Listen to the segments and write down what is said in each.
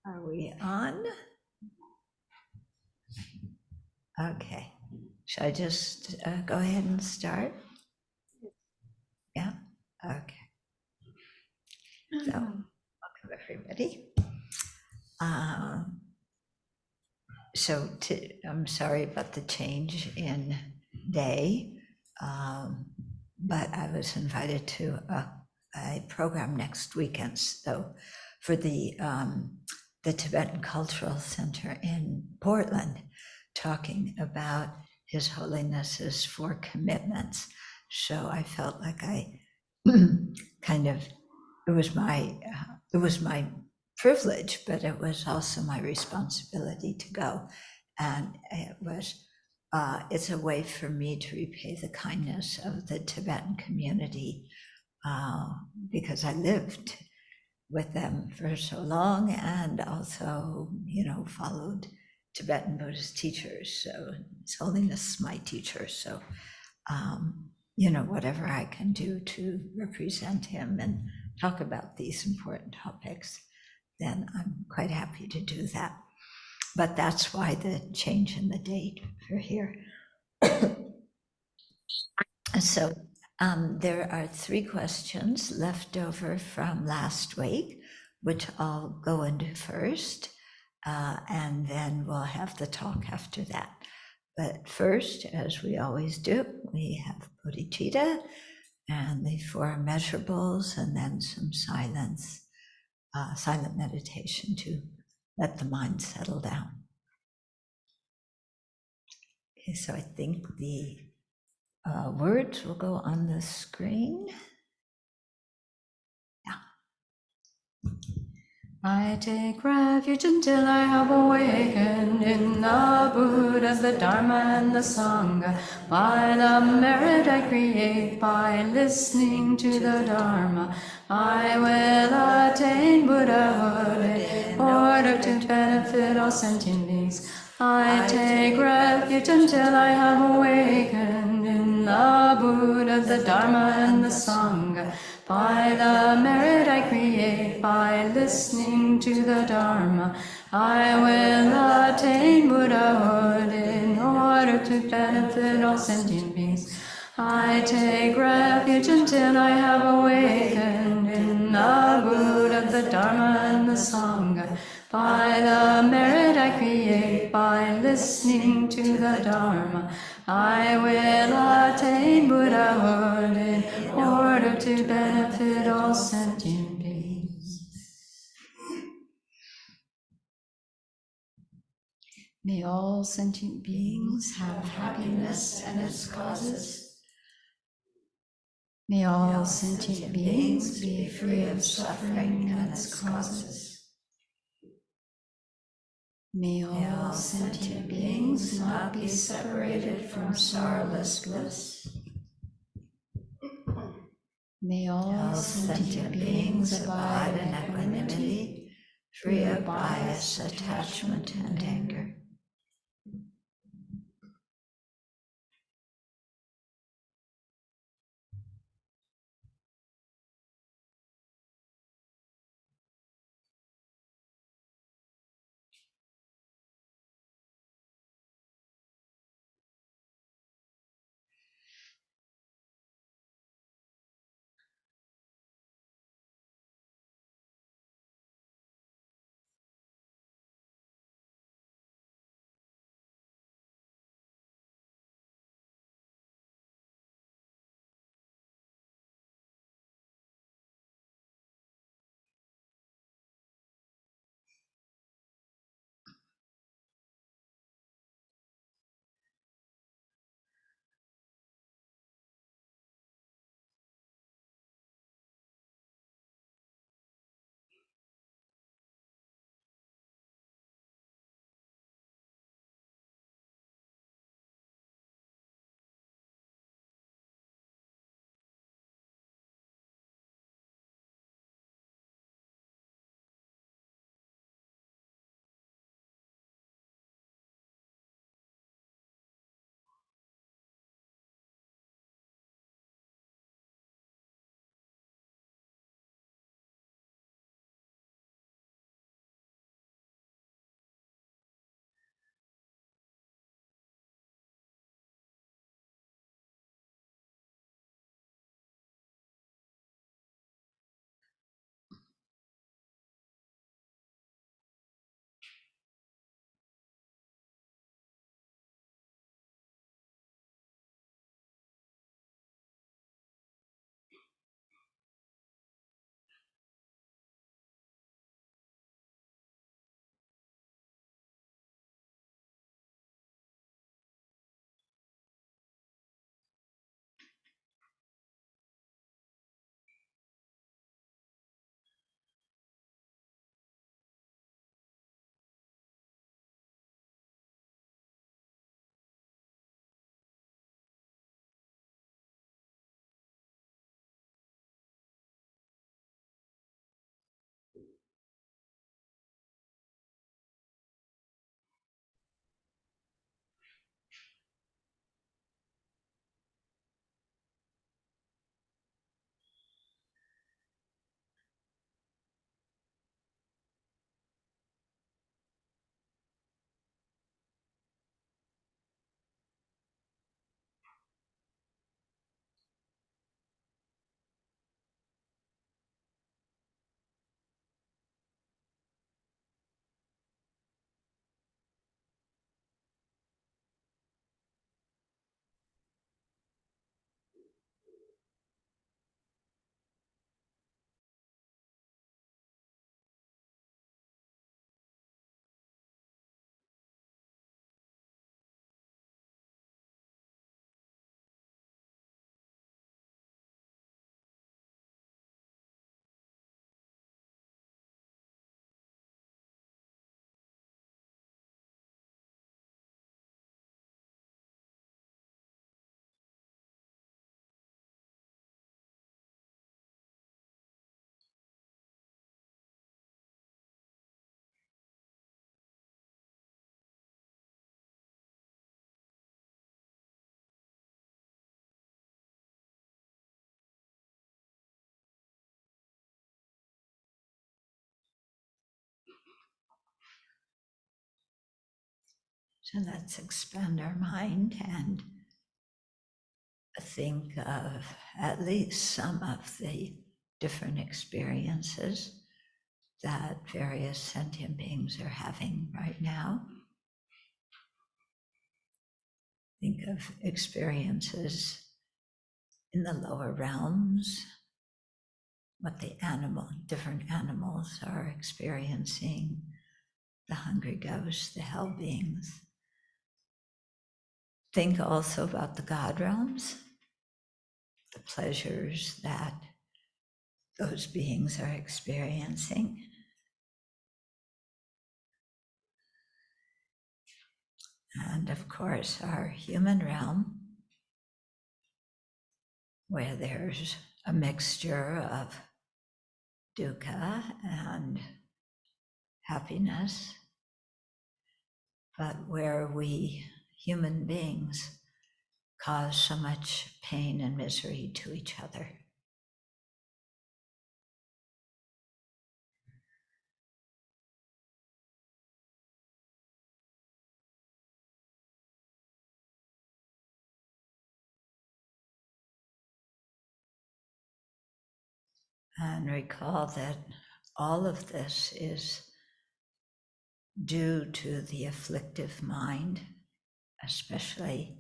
Are we on? Okay. Should I just go ahead and start? Yeah. Okay. So, welcome everybody. I'm sorry about the change in day, but I was invited to a program next weekend. So, for the Tibetan Cultural Center in Portland, talking about His Holiness's 4 commitments. So I felt like I kind of it was my privilege, but it was also my responsibility to go, and it's a way for me to repay the kindness of the Tibetan community because I lived with them for so long, and also, followed Tibetan Buddhist teachers. So His Holiness is my teacher. So, whatever I can do to represent him and talk about these important topics, then I'm quite happy to do that. But that's why the change in the date for here. So there are 3 questions left over from last week, which I'll go into first, and then we'll have the talk after that. But first, as we always do, we have bodhicitta and the 4 measurables, and then some silent meditation to let the mind settle down. Okay, so I think the words will go on the screen. I take refuge until I have awakened in the Buddhas, the Dharma, and the Sangha. By the merit I create, by listening to the Dharma, I will attain Buddhahood in order to benefit all sentient beings. I take refuge until I have awakened in the Buddha, the Dharma, and the Sangha. By the merit I create, by listening to the Dharma, I will attain Buddhahood in order to benefit all sentient beings. I take refuge until I have awakened in the Buddha, the Dharma, and the Sangha. By the merit I create, by listening to the Dharma, I will attain Buddhahood in order to benefit all sentient beings. May all sentient beings have happiness and its causes. May all sentient beings be free of suffering and its causes. May all sentient beings not be separated from sorrowless bliss. May all sentient beings abide in equanimity, free of bias, attachment, and anger. So let's expand our mind and think of at least some of the different experiences that various sentient beings are having right now. Think of experiences in the lower realms, what the different animals are experiencing, the hungry ghosts, the hell beings. Think also about the God realms, the pleasures that those beings are experiencing. And of course, our human realm, where there's a mixture of dukkha and happiness, but where we human beings cause so much pain and misery to each other. And recall that all of this is due to the afflictive mind, especially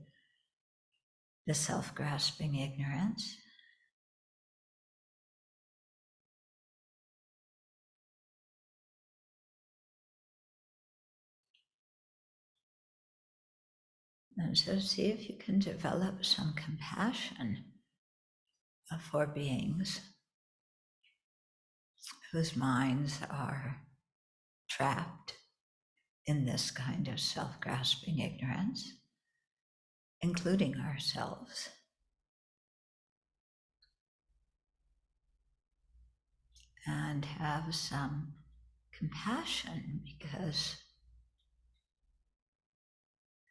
the self-grasping ignorance. And so see if you can develop some compassion for beings whose minds are trapped in this kind of self-grasping ignorance, including ourselves. And have some compassion, because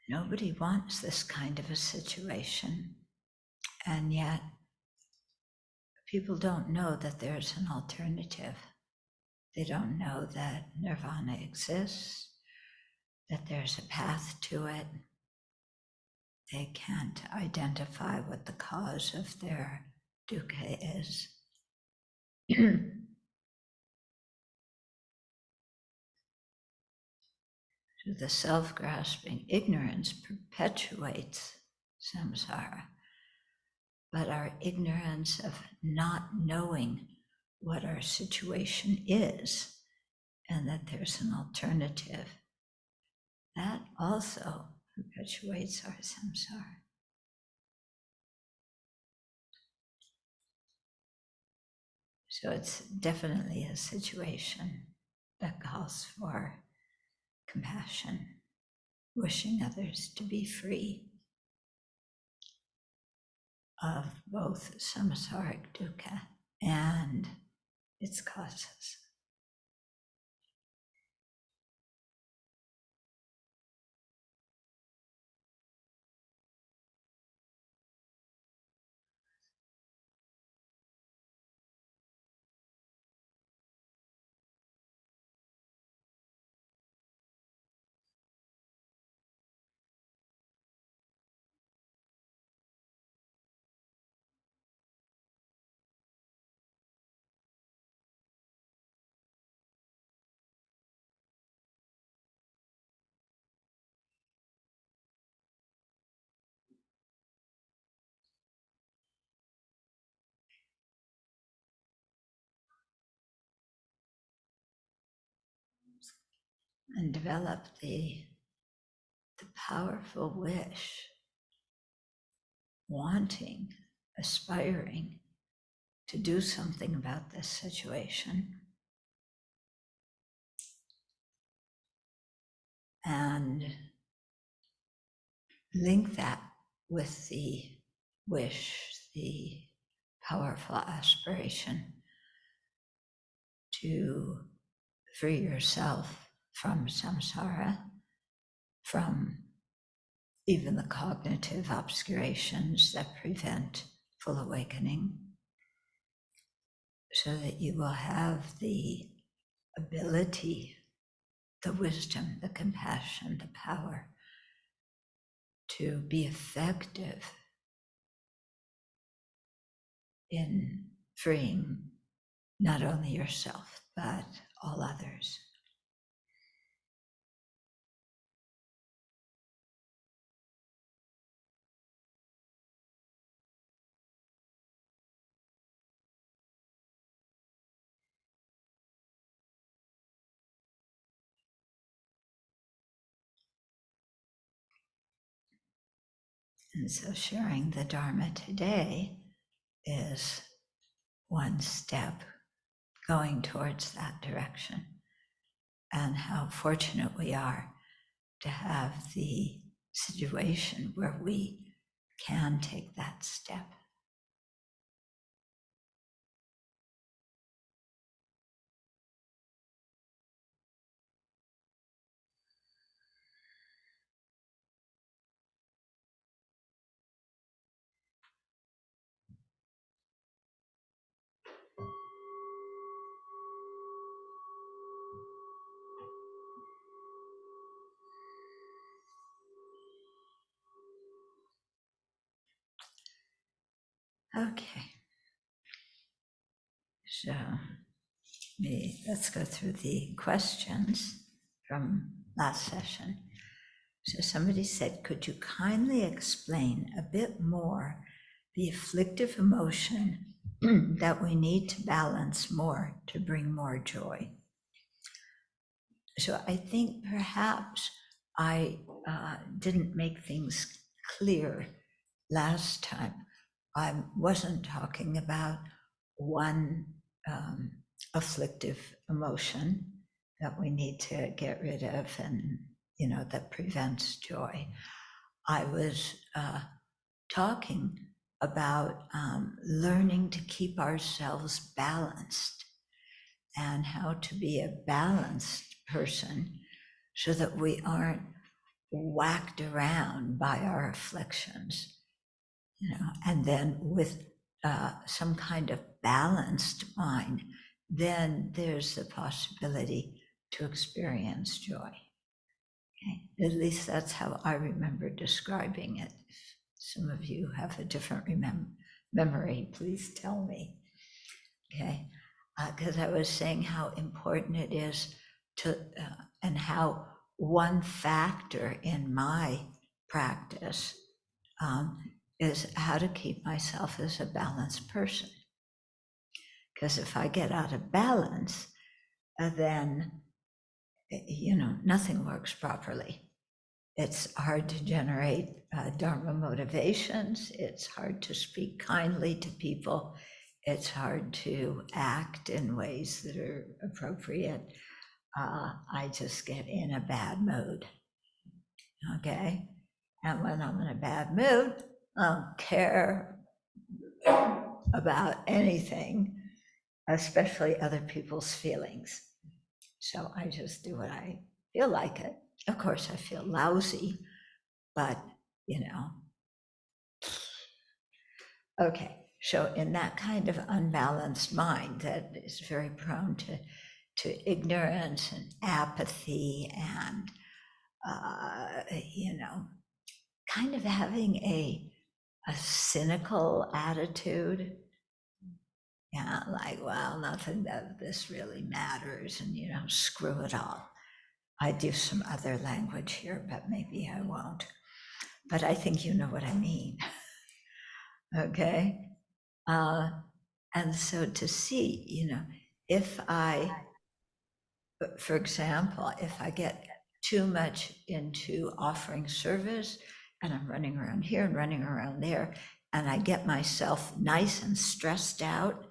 nobody wants this kind of a situation. And yet people don't know that there's an alternative. They don't know that nirvana exists, that there's a path to it. They can't identify what the cause of their dukkha is. So the self-grasping ignorance perpetuates samsara, but our ignorance of not knowing what our situation is and that there's an alternative, that also perpetuates our samsara. So it's definitely a situation that calls for compassion, wishing others to be free of both samsaric dukkha and its causes. And develop the powerful wish, wanting, aspiring to do something about this situation. And link that with the wish, the powerful aspiration to free yourself from samsara, from even the cognitive obscurations that prevent full awakening, so that you will have the ability, the wisdom, the compassion, the power to be effective in freeing not only yourself, but all others. And so sharing the Dharma today is one step going towards that direction. And how fortunate we are to have the situation where we can take that step. Okay. So let's go through the questions from last session. So somebody said, could you kindly explain a bit more the afflictive emotion that we need to balance more to bring more joy? So I think perhaps I didn't make things clear last time. I wasn't talking about one afflictive emotion that we need to get rid of and, that prevents joy. I was talking about learning to keep ourselves balanced and how to be a balanced person so that we aren't whacked around by our afflictions, and then with some kind of balanced mind, then there's the possibility to experience joy. Okay? At least that's how I remember describing it. If some of you have a different memory, please tell me. Okay, because I was saying how important it is to, and how one factor in my practice is how to keep myself as a balanced person. Because if I get out of balance, then, nothing works properly. It's hard to generate Dharma motivations. It's hard to speak kindly to people. It's hard to act in ways that are appropriate. I just get in a bad mood. Okay? And when I'm in a bad mood, I don't care about anything, especially other people's feelings. So I just do what I feel like it. Of course, I feel lousy, but, Okay, so in that kind of unbalanced mind that is very prone to ignorance and apathy and, kind of having a cynical attitude. Yeah, like, well, nothing of this really matters and, screw it all. I do some other language here, but maybe I won't. But I think you know what I mean. Okay? And so to see, if for example, if I get too much into offering service and I'm running around here and running around there, and I get myself nice and stressed out,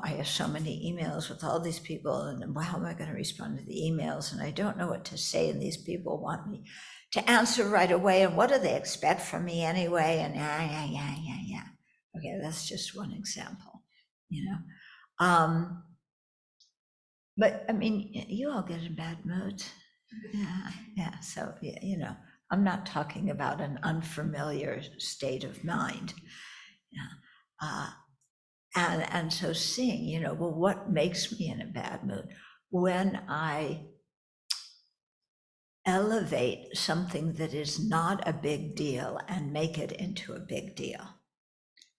I have so many emails with all these people, and how am I going to respond to the emails? And I don't know what to say, and these people want me to answer right away, and what do they expect from me anyway? And yeah. Okay, that's just one example, But I mean, you all get in bad moods. Yeah. So, I'm not talking about an unfamiliar state of mind. Yeah. And so seeing, well, what makes me in a bad mood? When I elevate something that is not a big deal and make it into a big deal,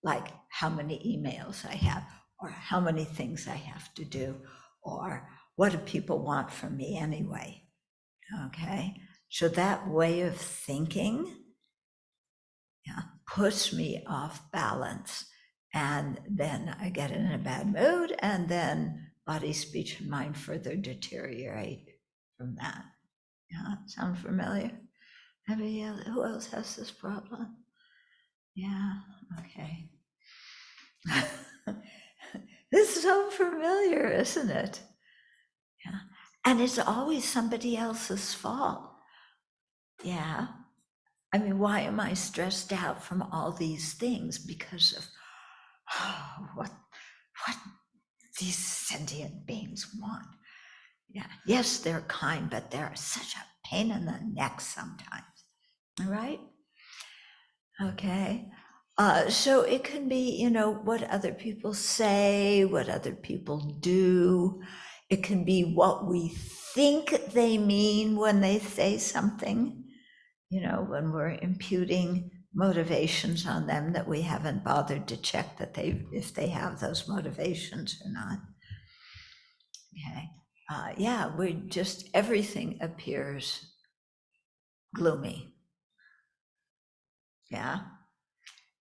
like how many emails I have, or how many things I have to do, or what do people want from me anyway? Okay, so that way of thinking, yeah, puts me off balance, and then I get in a bad mood, and then body, speech, and mind further deteriorate from that. Yeah, sound familiar? Anybody else, who else has this problem? Yeah, okay. This is so familiar, isn't it? Yeah. And it's always somebody else's fault. Yeah. I mean, why am I stressed out from all these things? Because of what these sentient beings want. Yeah. Yes, they're kind, but they're such a pain in the neck sometimes. All right? Okay. So it can be, what other people say, what other people do. It can be what we think they mean when they say something, when we're imputing motivations on them that we haven't bothered to check that if they have those motivations or not. Okay. Yeah, everything appears gloomy. Yeah.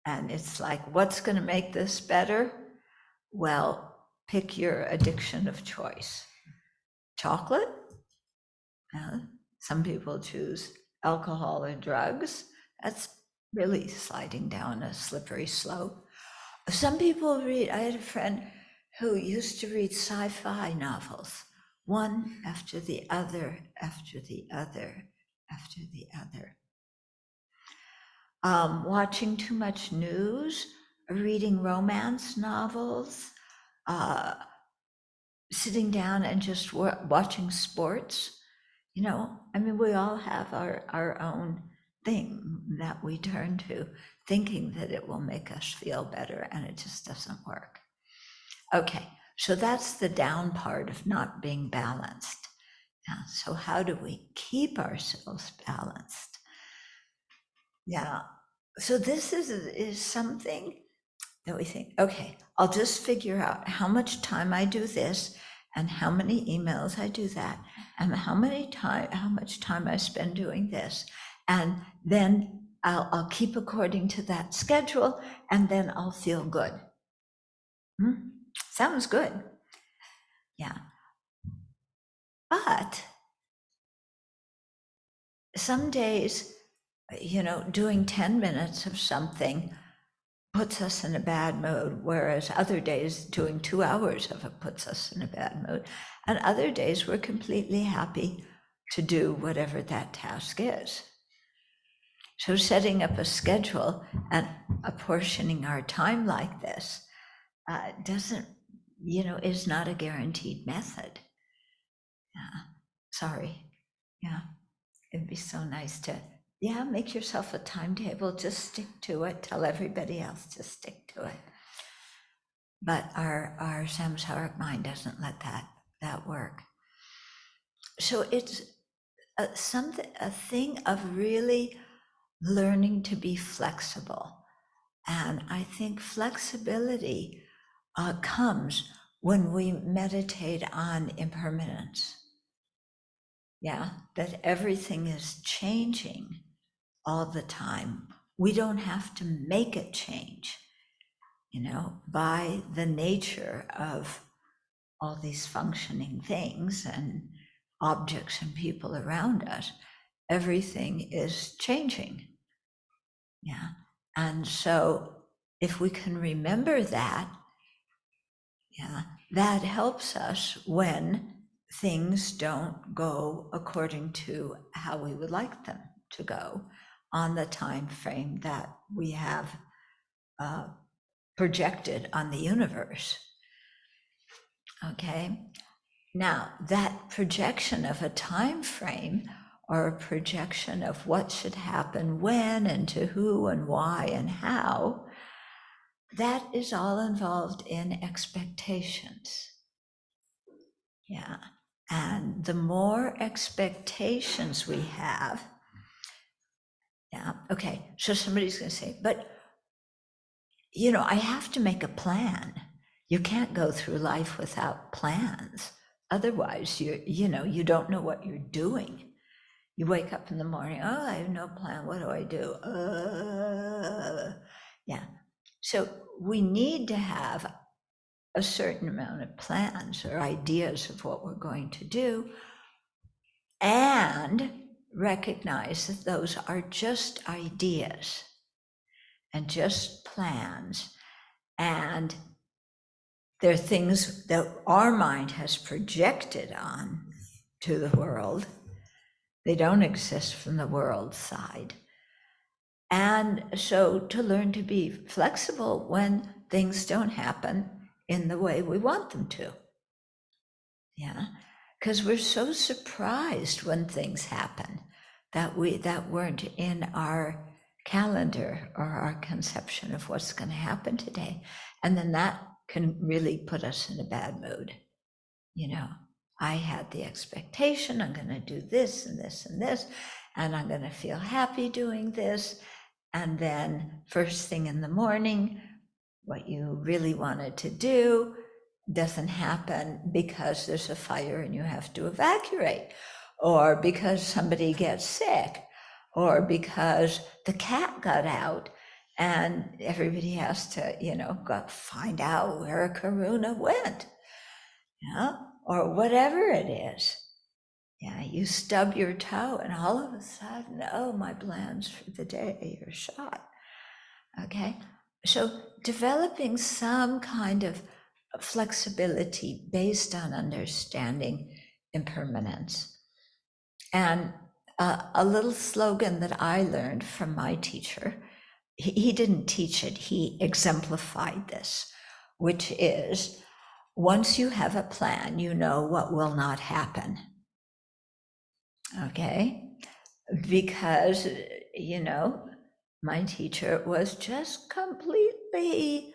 And it's like, what's going to make this better? Well, pick your addiction of choice. Chocolate? Some people choose alcohol or drugs. That's really sliding down a slippery slope. Some people read, I had a friend who used to read sci-fi novels, one after the other, after the other, after the other. Watching too much news, reading romance novels, sitting down and just watching sports. I mean, we all have our own thing that we turn to, thinking that it will make us feel better, and it just doesn't work. Okay, so that's the down part of not being balanced. Yeah, so how do we keep ourselves balanced? Yeah, so this is something that we think, okay, I'll just figure out how much time I do this and how many emails I do that and how much time I spend doing this. And then I'll keep according to that schedule, and then I'll feel good. Sounds good. Yeah. But some days, doing 10 minutes of something puts us in a bad mood, whereas other days doing 2 hours of it puts us in a bad mood. And other days we're completely happy to do whatever that task is. So setting up a schedule and apportioning our time like this doesn't, is not a guaranteed method. Sorry. Yeah, it'd be so nice to, make yourself a timetable, just stick to it, tell everybody else to stick to it. But our samsaric mind doesn't let that work. So it's a thing of really learning to be flexible. And I think flexibility comes when we meditate on impermanence. Yeah, that everything is changing all the time. We don't have to make it change, by the nature of all these functioning things and objects and people around us. Everything is changing. Yeah. And so if we can remember that, that helps us when things don't go according to how we would like them to go on the time frame that we have projected on the universe. Okay. Now, that projection of a time frame or a projection of what should happen when and to who and why and how, that is all involved in expectations. Yeah. And the more expectations we have, yeah, okay, so somebody's going to say, but, you know, I have to make a plan. You can't go through life without plans. Otherwise, you know, you don't know what you're doing. You wake up in the morning, oh, I have no plan. What do I do? Yeah. So we need to have a certain amount of plans or ideas of what we're going to do, and recognize that those are just ideas and just plans, and they're things that our mind has projected on to the world. They don't exist from the world side. And so to learn to be flexible when things don't happen in the way we want them to. Yeah, because we're so surprised when things happen that weren't in our calendar or our conception of what's going to happen today. And then that can really put us in a bad mood. You know, I had the expectation I'm going to do this and this and this, and I'm going to feel happy doing this. And then first thing in the morning, what you really wanted to do doesn't happen because there's a fire and you have to evacuate, or because somebody gets sick, or because the cat got out and everybody has to, you know, go find out where Karuna went, yeah, or whatever it is. Yeah, you stub your toe and all of a sudden, oh, my plans for the day are shot. Okay, so developing some kind of flexibility based on understanding impermanence. And a little slogan that I learned from my teacher, he didn't teach it, he exemplified this, which is, once you have a plan, you know what will not happen. Okay, because, you know, my teacher was just completely,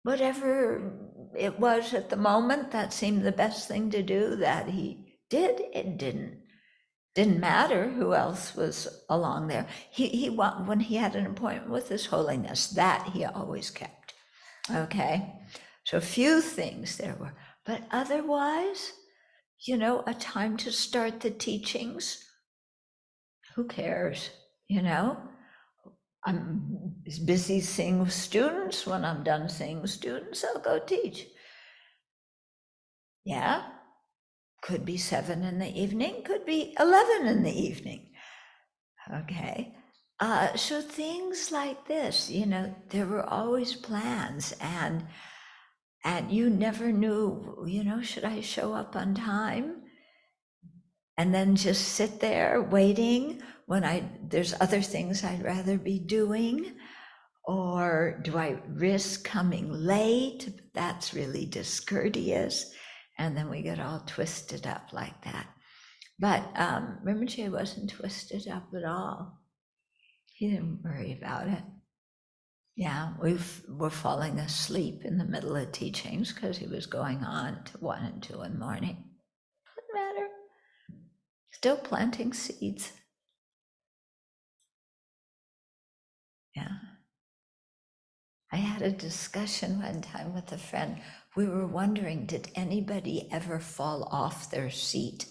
whatever it was at the moment that seemed the best thing to do, that he did. It didn't matter who else was along there. He when he had an appointment with His Holiness, that he always kept. Okay, so few things there were, but otherwise, you know, a time to start the teachings. Who cares? You know, I'm busy seeing students. When I'm done seeing students, I'll go teach. Yeah, could be 7 in the evening, could be 11 in the evening. Okay, so things like this, you know, there were always plans, and you never knew, you know, should I show up on time? And then just sit there waiting when there's other things I'd rather be doing. Or do I risk coming late? That's really discourteous. And then we get all twisted up like that. But Rinpoche wasn't twisted up at all. He didn't worry about it. Yeah, we're falling asleep in the middle of teachings because he was going on to 1 and 2 in the morning. Doesn't matter. Still planting seeds. Yeah. I had a discussion one time with a friend. We were wondering, did anybody ever fall off their seat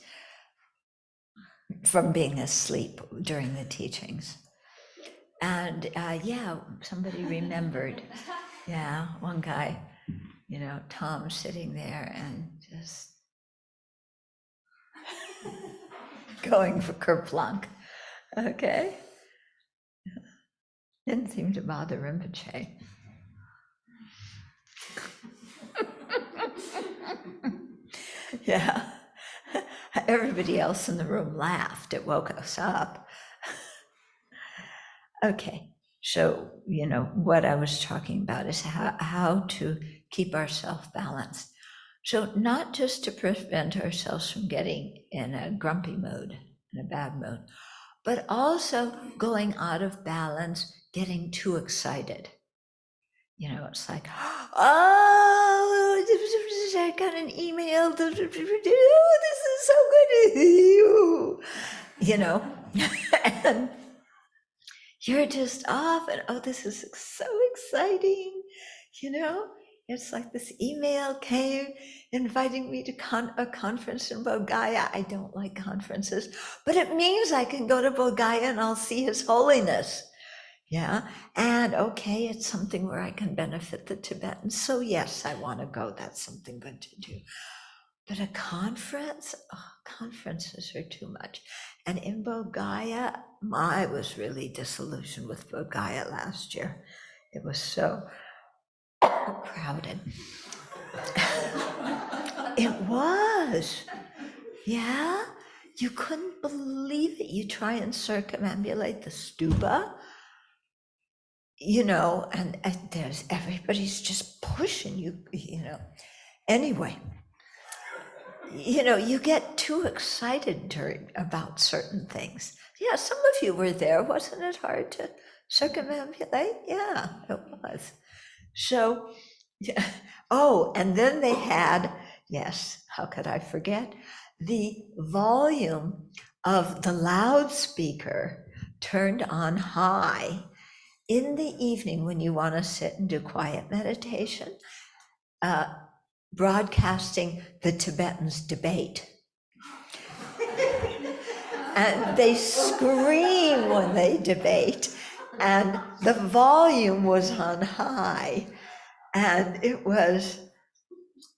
from being asleep during the teachings? And yeah, somebody remembered. Yeah, one guy, you know, Tom sitting there and just going for kerplunk. Okay. Didn't seem to bother Rinpoche. Yeah. Everybody else in the room laughed. It woke us up. Okay, so, you know, what I was talking about is how to keep ourselves balanced. So not just to prevent ourselves from getting in a grumpy mood, in a bad mood, but also going out of balance, getting too excited. You know, it's like, oh, goodness, I got an email. Oh, this is so good. You know, and you're just off and, oh, this is so exciting. You know, it's like this email came inviting me to a conference in Bulgaria. I don't like conferences, but it means I can go to Bulgaria and I'll see His Holiness. Yeah. And okay, it's something where I can benefit the Tibetans. So yes, I want to go. That's something good to do. But a conference, conferences are too much. And in Bulgaria, I was really disillusioned with Bulgaria last year. It was so crowded. It was. Yeah. You couldn't believe it. You try and circumambulate the stupa, you know, and there's everybody's just pushing you, you know. Anyway, you know, you get too excited about certain things. Yeah, some of you were there. Wasn't it hard to circumambulate? Yeah, it was. So, yeah. Oh, and then they had, yes, how could I forget, the volume of the loudspeaker turned on high in the evening when you want to sit and do quiet meditation, broadcasting the Tibetans' debate. And they scream when they debate, and the volume was on high, and it was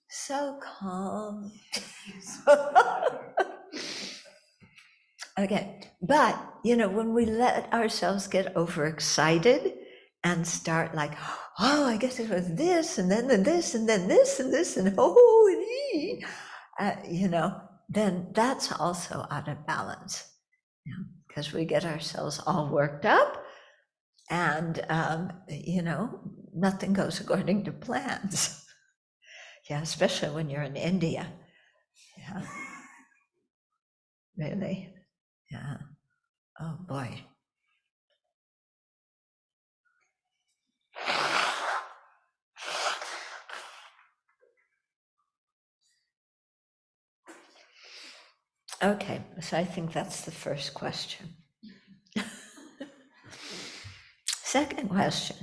so calm. Okay, but you know, when we let ourselves get overexcited and start like, oh, I guess it was this, and then this, and then this, and this, and oh, you know, then that's also out of balance, because we get ourselves all worked up, and you know, nothing goes according to plans. Yeah, especially when you're in India. Yeah, really. Yeah. Oh boy. Okay, so I think that's the first question. Second question,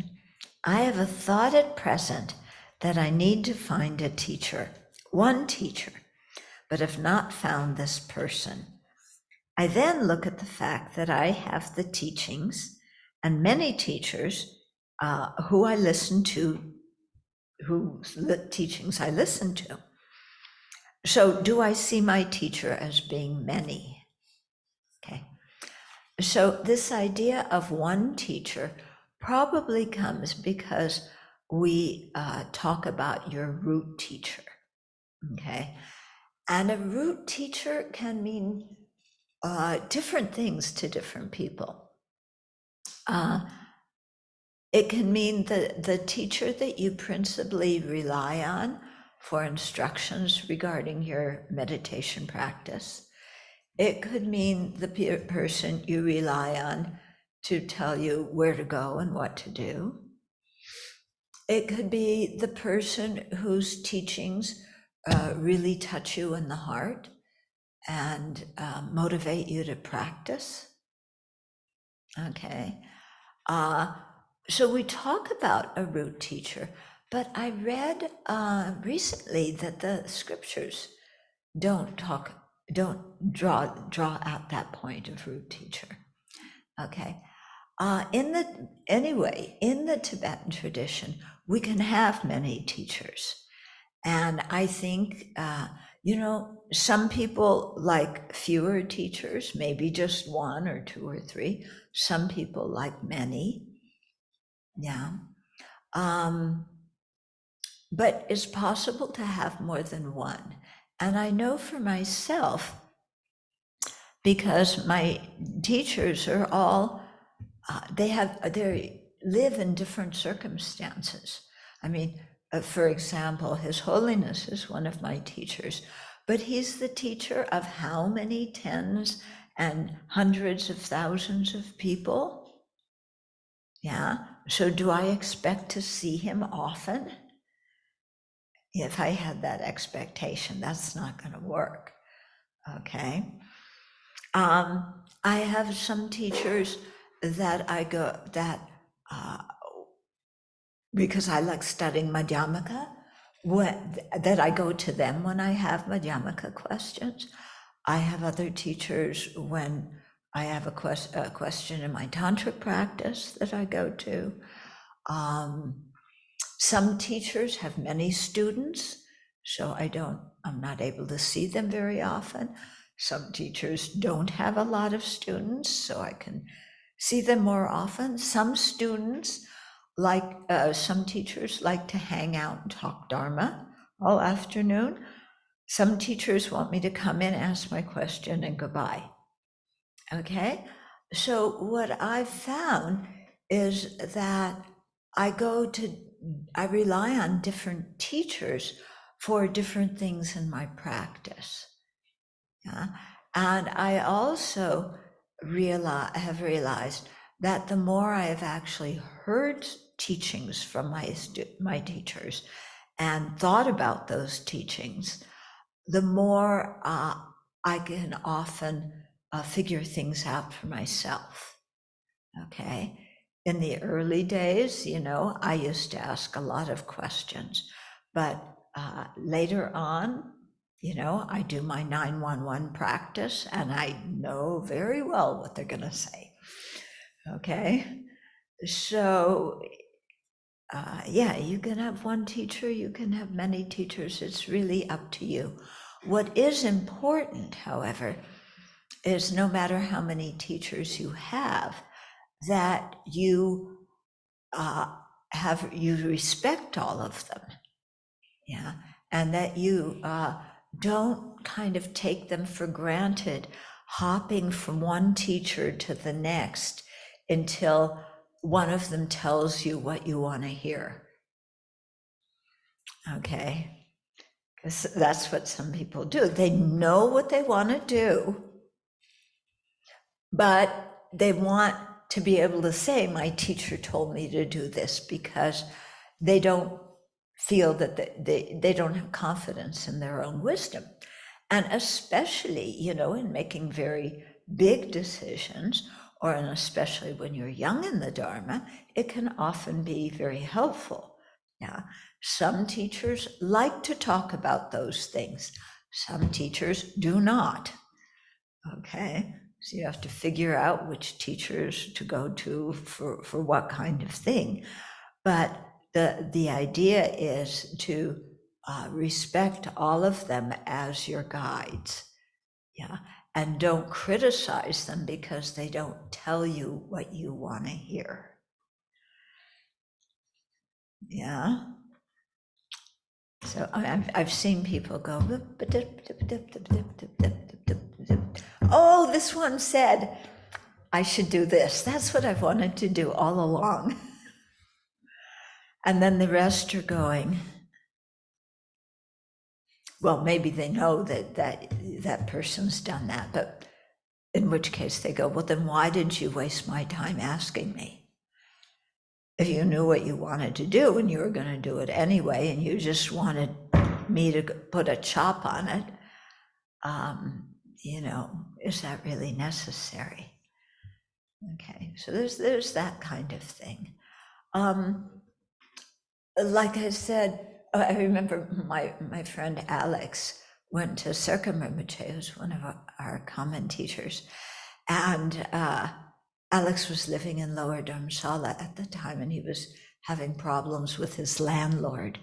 I have a thought at present that I need to find a teacher, one teacher, but have not found this person. I then look at the fact that I have the teachings and many teachers who I listen to, whose teachings I listen to. So do I see my teacher as being many? Okay. So this idea of one teacher probably comes because we talk about your root teacher, okay? And a root teacher can mean different things to different people. It can mean the teacher that you principally rely on for instructions regarding your meditation practice. It could mean the person you rely on to tell you where to go and what to do. It could be the person whose teachings really touch you in the heart and motivate you to practice. Okay. So we talk about a root teacher, but I read recently that the scriptures don't draw out that point of root teacher. Okay. In the Tibetan tradition, we can have many teachers. And I think, you know, some people like fewer teachers, maybe just one or two or three. Some people like many. Yeah. But it's possible to have more than one. And I know for myself, because my teachers are all, they live in different circumstances. I mean, for example, His Holiness is one of my teachers, but he's the teacher of how many tens and hundreds of thousands of people? Yeah. So do I expect to see him often? if I had that expectation, that's not going to work. Okay. I have some teachers that I go, that, because I like studying Madhyamaka, that I go to them when I have Madhyamaka questions. I have other teachers when I have a question in my tantric practice that I go to. Some teachers have many students, so I'm not able to see them very often. Some teachers don't have a lot of students, so I can see them more often. Some students some teachers like to hang out and talk Dharma all afternoon. Some teachers want me to come in, ask my question, and goodbye. Okay, so what I've found is that I rely on different teachers for different things in my practice. Yeah? And I also have realized that the more I have actually heard teachings from my teachers and thought about those teachings, the more I can often figure things out for myself. Okay. In the early days, I used to ask a lot of questions, but later on, I do my 911 practice and I know very well what they're going to say. Okay. So, yeah, you can have one teacher, you can have many teachers. It's really up to you. What is important, however, is no matter how many teachers you have, that you respect all of them, yeah, and that you don't kind of take them for granted, hopping from one teacher to the next until one of them tells you what you want to hear. Okay, because that's what some people do. They know what they want to do, but they want to be able to say, my teacher told me to do this, because they don't feel that they don't have confidence in their own wisdom. And especially, in making very big decisions, or especially when you're young in the Dharma, it can often be very helpful. Yeah. Some teachers like to talk about those things. Some teachers do not. Okay. So you have to figure out which teachers to go to for what kind of thing. But the idea is to respect all of them as your guides. Yeah. And don't criticize them because they don't tell you what you want to hear. Yeah. So I've seen people go, oh, this one said I should do this. That's what I've wanted to do all along. And then the rest are going, well, maybe they know that person's done that, but in which case they go, well, then why didn't you waste my time asking me? If you knew what you wanted to do and you were going to do it anyway, and you just wanted me to put a chop on it, is that really necessary? Okay, so there's that kind of thing. Like I said, I remember my friend Alex went to Rinpoche, who's one of our common teachers, and Alex was living in Lower Dharamsala at the time, and he was having problems with his landlord.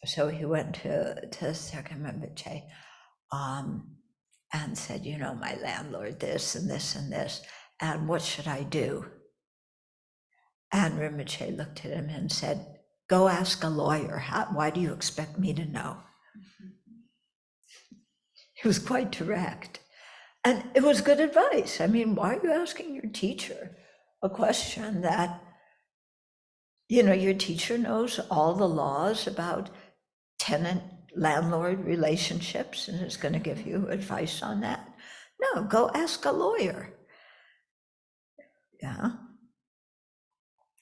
So he went to Rinpoche and said, my landlord, this and this and this, and what should I do? And Rinpoche looked at him and said, go ask a lawyer. Why do you expect me to know? He was quite direct. And it was good advice. I mean, why are you asking your teacher a question that, your teacher knows all the laws about tenant-landlord relationships and is going to give you advice on that? No, go ask a lawyer. Yeah.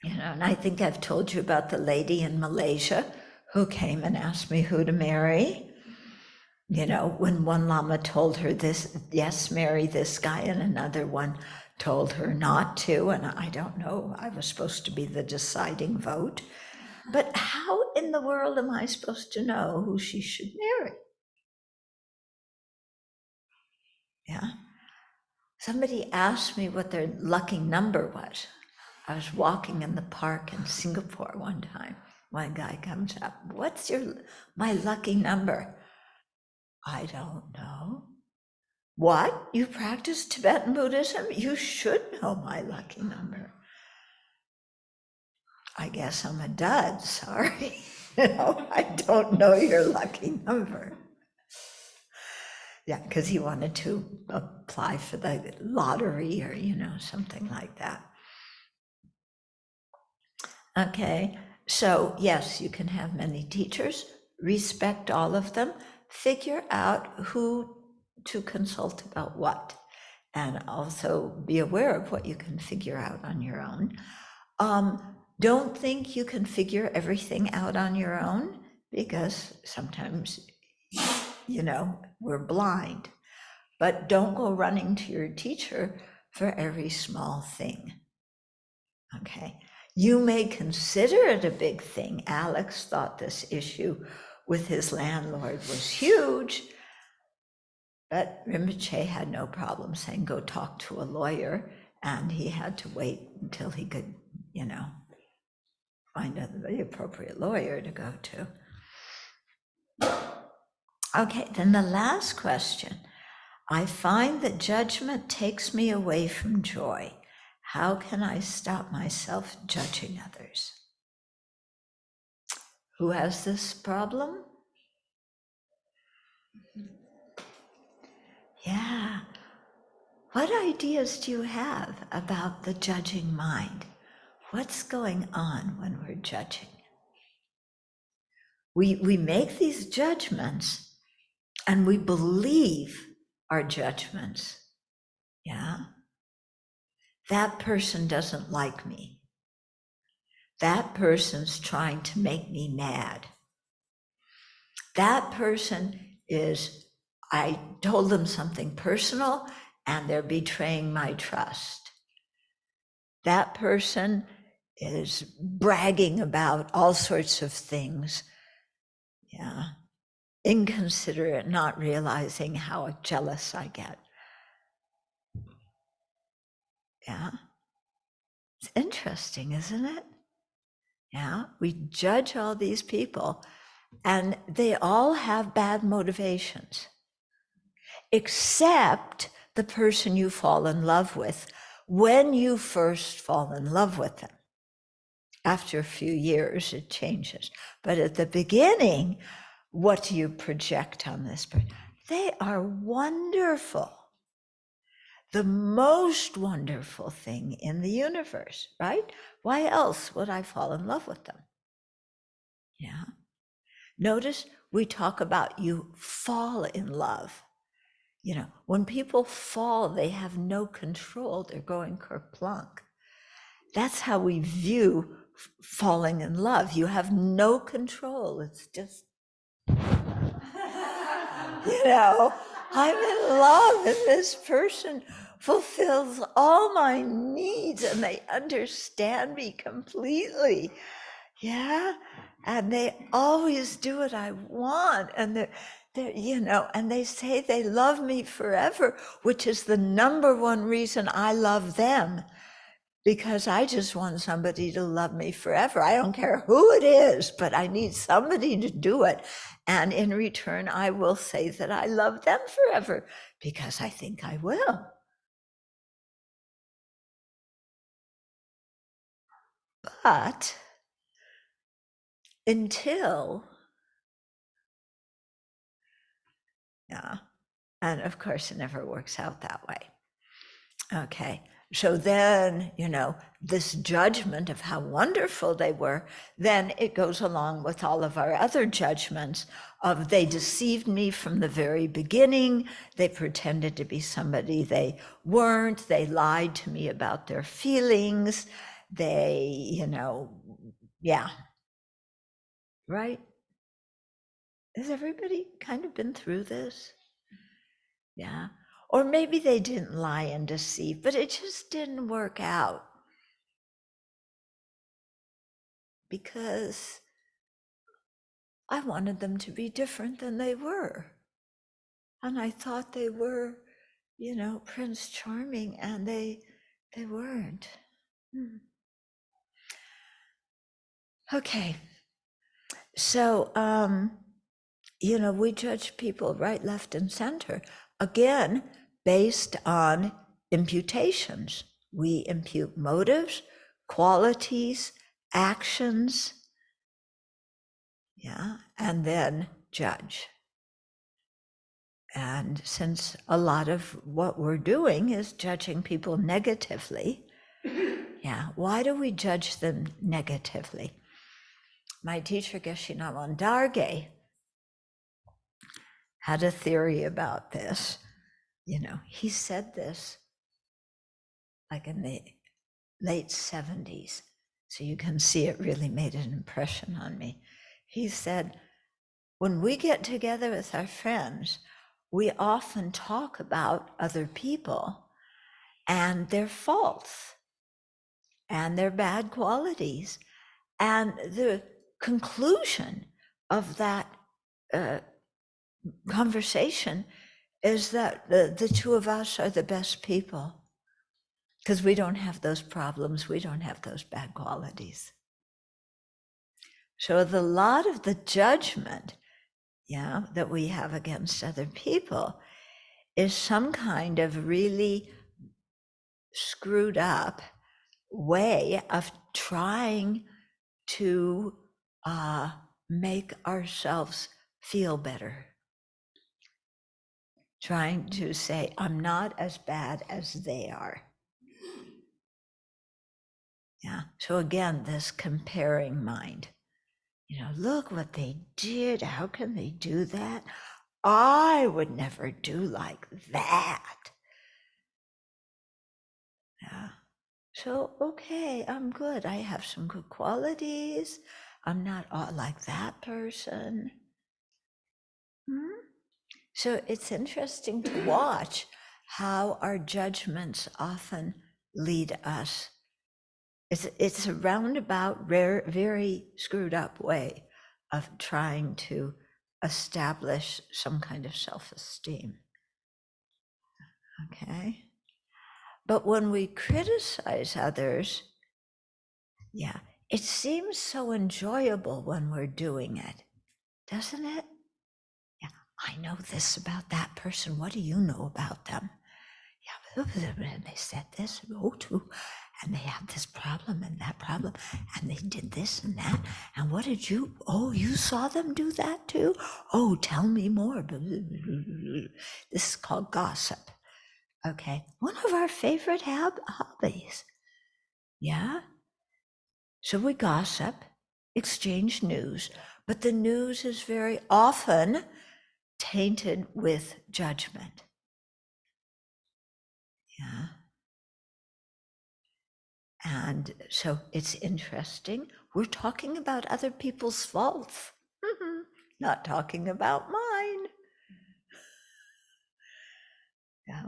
And I think I've told you about the lady in Malaysia who came and asked me who to marry. You know, when one Lama told her this, yes, marry this guy, and another one told her not to, and I don't know, I was supposed to be the deciding vote. But how in the world am I supposed to know who she should marry? Yeah. Somebody asked me what their lucky number was. I was walking in the park in Singapore one time. One guy comes up, what's my lucky number? I don't know. What? You practice Tibetan Buddhism? You should know my lucky number. I guess I'm a dud, sorry. I don't know your lucky number. Yeah, because he wanted to apply for the lottery or, something like that. Okay, so yes, you can have many teachers, respect all of them, figure out who to consult about what, and also be aware of what you can figure out on your own. Don't think you can figure everything out on your own, because sometimes, we're blind. But don't go running to your teacher for every small thing. Okay. You may consider it a big thing. Alex thought this issue with his landlord was huge, but Rinpoche had no problem saying, go talk to a lawyer, and he had to wait until he could, find the appropriate lawyer to go to. Okay, then the last question. I find that judgment takes me away from joy. How can I stop myself judging others? Who has this problem? Yeah. What ideas do you have about the judging mind? What's going on when we're judging? We make these judgments and we believe our judgments. Yeah. That person doesn't like me. That person's trying to make me mad. That person I told them something personal and they're betraying my trust. That person is bragging about all sorts of things. Yeah. Inconsiderate, not realizing how jealous I get. Yeah. It's interesting, isn't it? Yeah. We judge all these people and they all have bad motivations, except the person you fall in love with when you first fall in love with them. After a few years, it changes. But at the beginning, what do you project on this person? They are wonderful. The most wonderful thing in the universe, right? Why else would I fall in love with them? Yeah. Notice we talk about you fall in love. When people fall, they have no control. They're going kerplunk. That's how we view falling in love. You have no control. It's just, I'm in love and this person fulfills all my needs and they understand me completely. Yeah. And they always do what I want. And and they say they love me forever, which is the number one reason I love them. Because I just want somebody to love me forever. I don't care who it is, but I need somebody to do it. And in return, I will say that I love them forever because I think I will. But until, yeah, and of course it never works out that way. Okay. So then, this judgment of how wonderful they were, then it goes along with all of our other judgments of they deceived me from the very beginning. They pretended to be somebody they weren't. They lied to me about their feelings. They, yeah. Right? Has everybody kind of been through this? Yeah. Or maybe they didn't lie and deceive, but it just didn't work out because I wanted them to be different than they were. And I thought they were, Prince Charming, and they weren't. Okay. So, we judge people right, left, and center, again, based on imputations. We impute motives, qualities, actions, and then judge. And since a lot of what we're doing is judging people negatively, why do we judge them negatively? My teacher, Geshe Naman Darge, had a theory about this. He said this like in the late 70s. So you can see it really made an impression on me. He said, when we get together with our friends, we often talk about other people and their faults and their bad qualities. And the conclusion of that conversation is that the two of us are the best people because we don't have those problems, we don't have those bad qualities. So a lot of the judgment, that we have against other people is some kind of really screwed up way of trying to make ourselves feel better. Trying to say, I'm not as bad as they are. So again, this comparing mind. Look what they did. How can they do that? I would never do like that. So, okay, I'm good. I have some good qualities. I'm not all like that person. So it's interesting to watch how our judgments often lead us. It's a roundabout, very screwed up way of trying to establish some kind of self-esteem. Okay? But when we criticize others, it seems so enjoyable when we're doing it, doesn't it? I know this about that person. What do you know about them? And they said this, too, and they have this problem and that problem, and they did this and that. And what did you? Oh, you saw them do that too? Oh, tell me more. This is called gossip. Okay, one of our favorite hobbies. So we gossip, exchange news, but the news is very often tainted with judgment. And so it's interesting. We're talking about other people's faults, not talking about mine.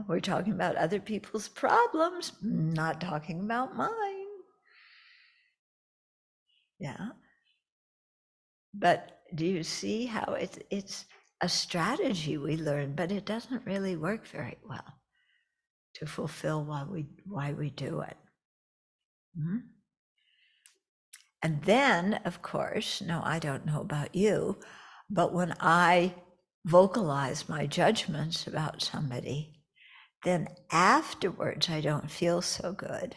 We're talking about other people's problems, not talking about mine. But do you see how it's a strategy we learn, but it doesn't really work very well to fulfill why we do it. And then, of course, no, I don't know about you, but when I vocalize my judgments about somebody, then afterwards I don't feel so good,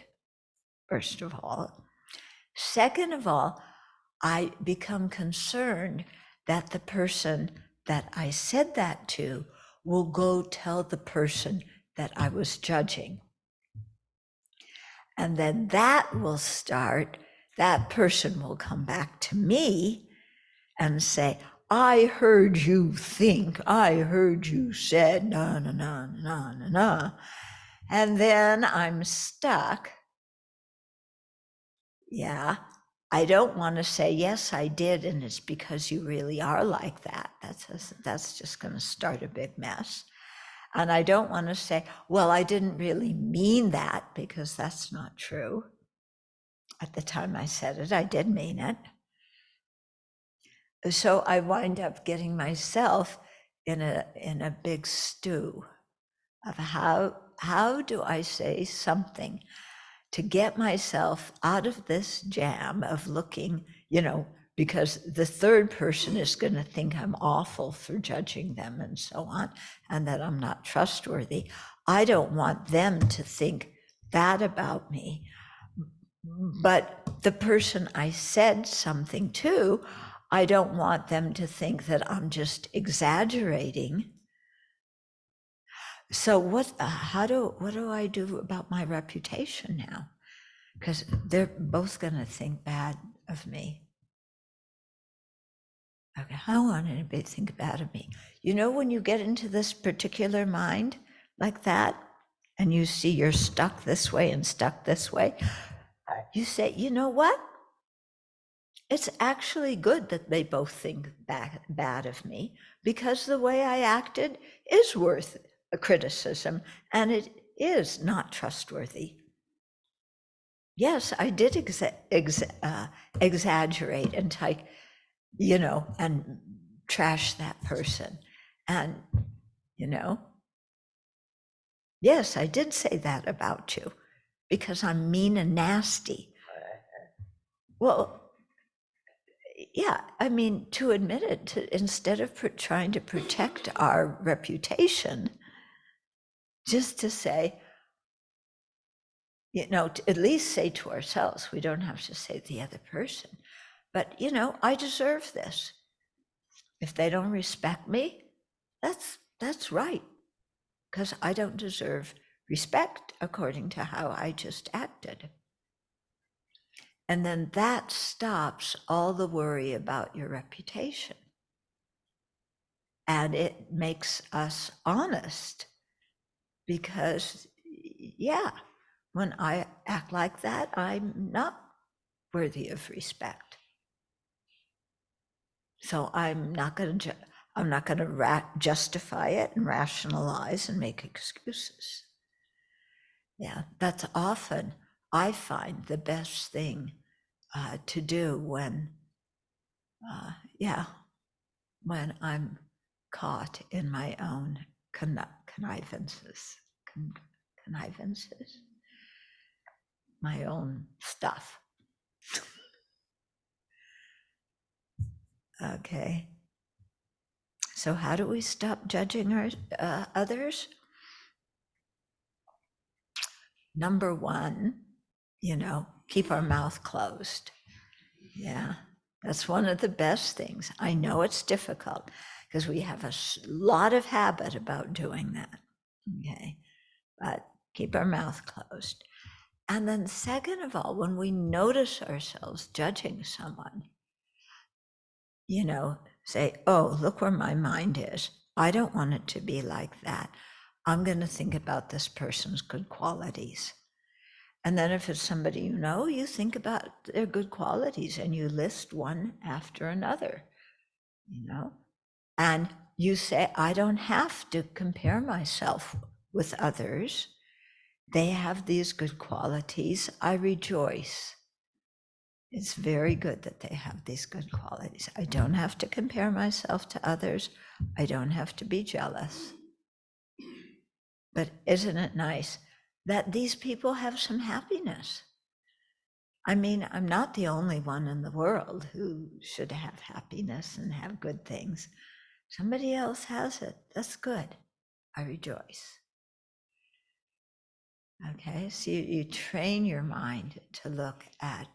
first of all. Second of all, I become concerned that the person that I said that to will go tell the person that I was judging. And then that will start, that person will come back to me and say, I heard you think, I heard you said, na, na, na, na, na, na. And then I'm stuck, I don't want to say, yes, I did, and it's because you really are like that. That's just going to start a big mess. And I don't want to say, well, I didn't really mean that, because that's not true. At the time I said it, I did mean it. So I wind up getting myself in a big stew of how do I say something to get myself out of this jam of looking, because the third person is going to think I'm awful for judging them and so on, and that I'm not trustworthy. I don't want them to think that about me. But the person I said something to, I don't want them to think that I'm just exaggerating. So what do I do about my reputation now? Because they're both going to think bad of me. Okay, I don't want anybody to think bad of me. When you get into this particular mind like that, and you see you're stuck this way and stuck this way, you say, you know what? It's actually good that they both think bad of me, because the way I acted is worth a criticism, and it is not trustworthy. Yes, I did exaggerate and and trash that person. And, yes, I did say that about you because I'm mean and nasty. Well, yeah, I mean, to admit it, instead of trying to protect our reputation, just to say, to at least say to ourselves, we don't have to say to the other person, but, I deserve this. If they don't respect me, that's right, because I don't deserve respect according to how I just acted. And then that stops all the worry about your reputation. And it makes us honest, because, yeah, when I act like that, I'm not worthy of respect. So I'm not going to justify it and rationalize and make excuses. Yeah, that's often, I find, the best thing to do when I'm caught in my own connivances, my own stuff. Okay. So how do we stop judging others? Number one, keep our mouth closed. Yeah, that's one of the best things. I know it's difficult because we have a lot of habit about doing that. Okay, but keep our mouth closed. And then second of all, when we notice ourselves judging someone, say, oh, look where my mind is. I don't want it to be like that. I'm going to think about this person's good qualities. And then if it's somebody you think about their good qualities and you list one after another, and you say, I don't have to compare myself with others. They have these good qualities. I rejoice. It's very good that they have these good qualities. I don't have to compare myself to others. I don't have to be jealous. But isn't it nice that these people have some happiness? I mean, I'm not the only one in the world who should have happiness and have good things. Somebody else has it. That's good. I rejoice. Okay, so you train your mind to look at,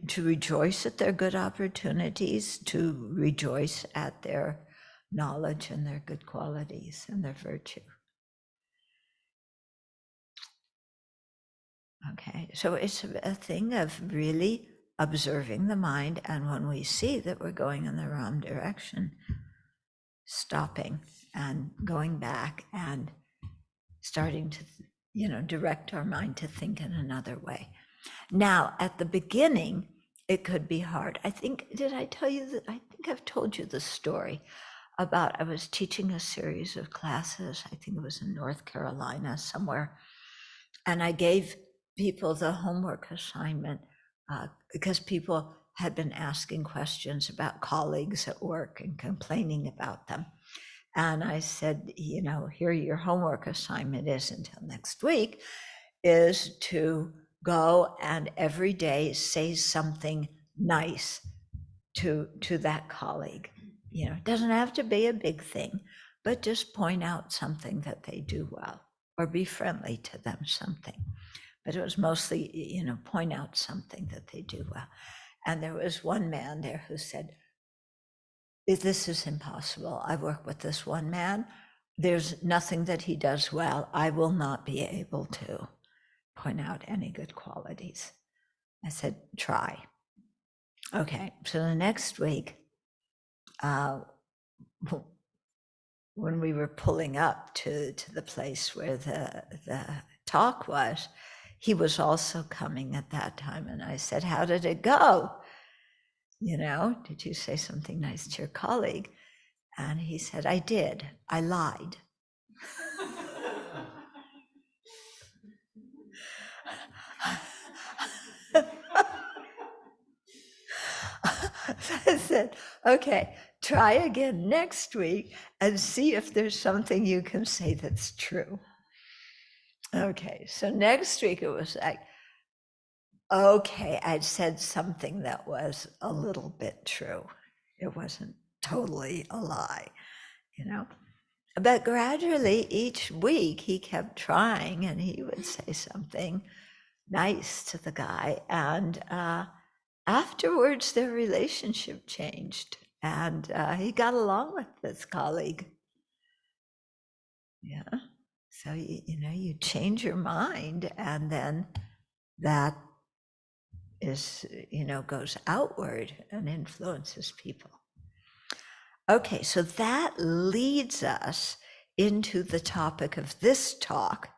to rejoice at their good opportunities, to rejoice at their knowledge and their good qualities and their virtue. Okay, so it's a thing of really observing the mind, and when we see that we're going in the wrong direction, stopping and going back and starting to, direct our mind to think in another way. Now, at the beginning, it could be hard. I think, did I tell you that? I think I've told you the story about I was teaching a series of classes. I think it was in North Carolina somewhere. And I gave people the homework assignment because people had been asking questions about colleagues at work and complaining about them. And I said, here your homework assignment is until next week, is to go and every day say something nice to that colleague. It doesn't have to be a big thing, but just point out something that they do well or be friendly to them, something. But it was mostly, point out something that they do well. And there was one man there who said, this is impossible. I work with this one man. There's nothing that he does well. I will not be able to point out any good qualities. I said, try. Okay, so the next week, when we were pulling up to the place where the talk was, he was also coming at that time. And I said, how did it go? Did you say something nice to your colleague? And he said, I did. I lied. I said, okay, try again next week and see if there's something you can say that's true. Okay, so next week it was like, okay, I'd said something that was a little bit true. It wasn't totally a lie, But gradually each week he kept trying and he would say something nice to the guy. And afterwards, their relationship changed and he got along with this colleague. Yeah. So, you change your mind and then that is, goes outward and influences people. Okay, so that leads us into the topic of this talk,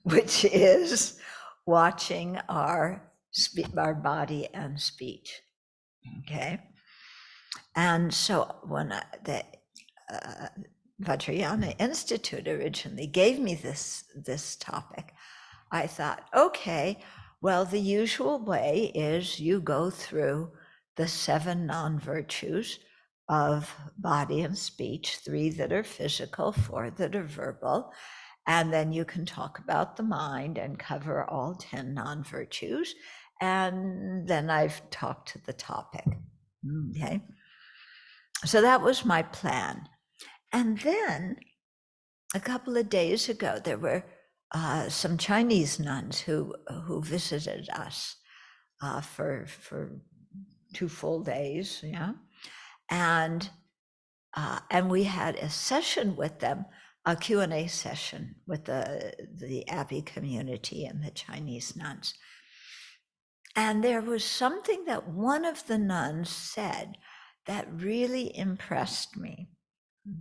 which is watching our body and speech. Okay, and so when the Vajrayana Institute originally gave me this topic, I thought, okay, well, the usual way is you go through the 7 non-virtues of body and speech, 3 that are physical, 4 that are verbal, and then you can talk about the mind and cover all 10 non-virtues, and then I've talked to the topic. Okay, so that was my plan. And then a couple of days ago, there were some Chinese nuns who visited us for 2 full days, yeah, and we had a session with them, a Q&A session with the Abbey community and the Chinese nuns. And there was something that one of the nuns said that really impressed me.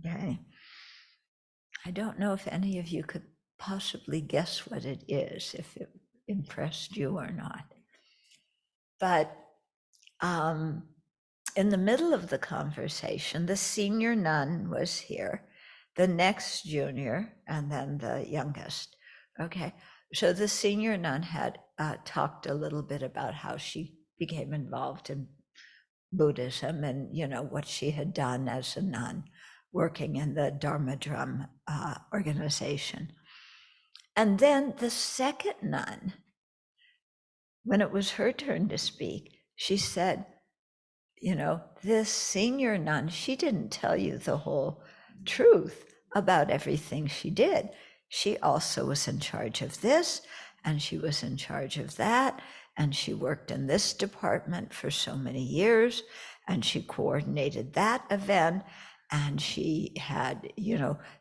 Okay, I don't know if any of you could possibly guess what it is, if it impressed you or not. But in the middle of the conversation, the senior nun was here, the next junior, and then the youngest. Okay, so the senior nun had talked a little bit about how she became involved in Buddhism and, what she had done as a nun working in the Dharma Drum organization. And then the second nun, when it was her turn to speak, she said, this senior nun, she didn't tell you the whole truth about everything she did. She also was in charge of this, and she was in charge of that, and she worked in this department for so many years, and she coordinated that event, and she had,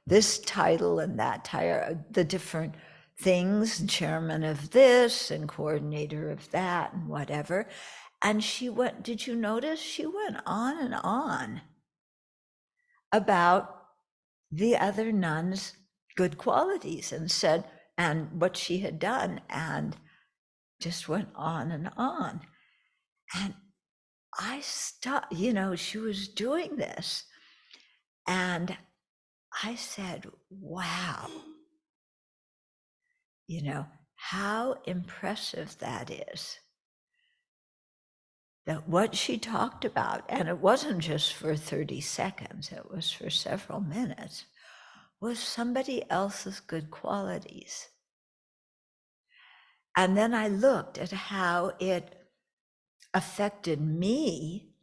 this title and that title, the different things, chairman of this and coordinator of that and whatever. And she went, did you notice? She went on and on about the other nuns' good qualities and said, and what she had done. And just went on and on. And I stopped, she was doing this. And I said, wow, how impressive that is. That what she talked about, and it wasn't just for 30 seconds, it was for several minutes, was somebody else's good qualities. And then I looked at how it affected me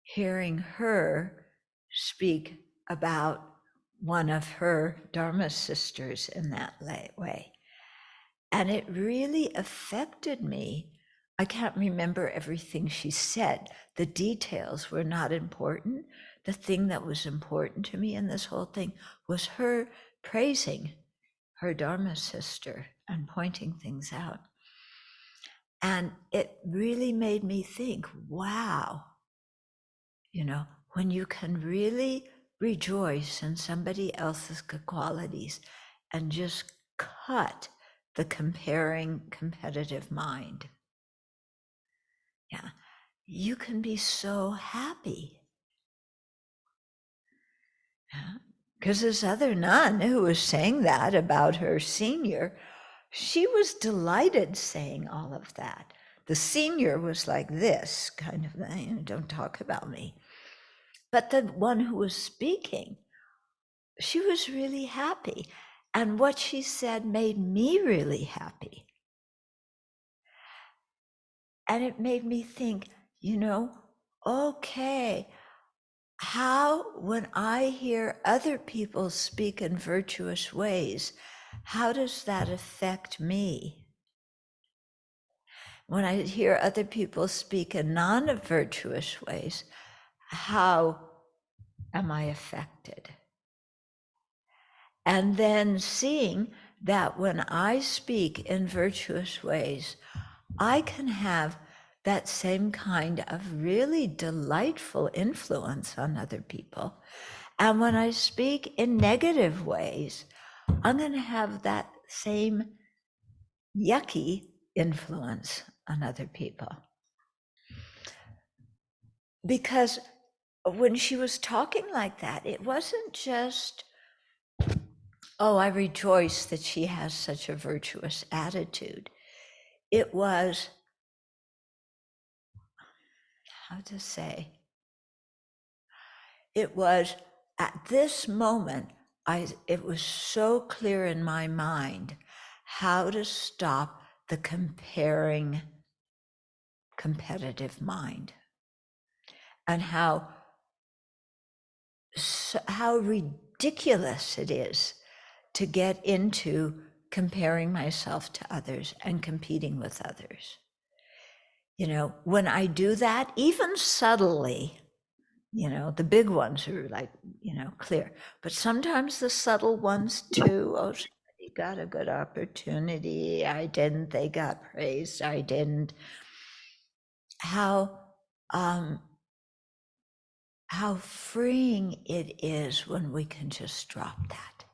hearing her speak about one of her Dharma sisters in that way. And it really affected me. I can't remember everything she said. The details were not important. The thing that was important to me in this whole thing was her praising her Dharma sister and pointing things out. And it really made me think, wow, when you can really rejoice in somebody else's good qualities and just cut the comparing, competitive mind. Yeah, you can be so happy. Yeah. Because this other nun who was saying that about her senior, she was delighted saying all of that. The senior was like this, kind of, don't talk about me. But the one who was speaking, she was really happy. And what she said made me really happy. And it made me think, okay, how, when I hear other people speak in virtuous ways, how does that affect me? When I hear other people speak in non-virtuous ways, how am I affected? And then seeing that when I speak in virtuous ways, I can have that same kind of really delightful influence on other people. And when I speak in negative ways, I'm going to have that same yucky influence on other people. Because when she was talking like that, it wasn't just, oh, I rejoice that she has such a virtuous attitude. It was, how to say, it was at this moment, it was so clear in my mind how to stop the comparing, competitive mind, and how ridiculous it is to get into comparing myself to others and competing with others. When I do that, even subtly, the big ones are like, clear, but sometimes the subtle ones too. Oh, somebody got a good opportunity. I didn't. They got praised. I didn't. How freeing it is when we can just drop that.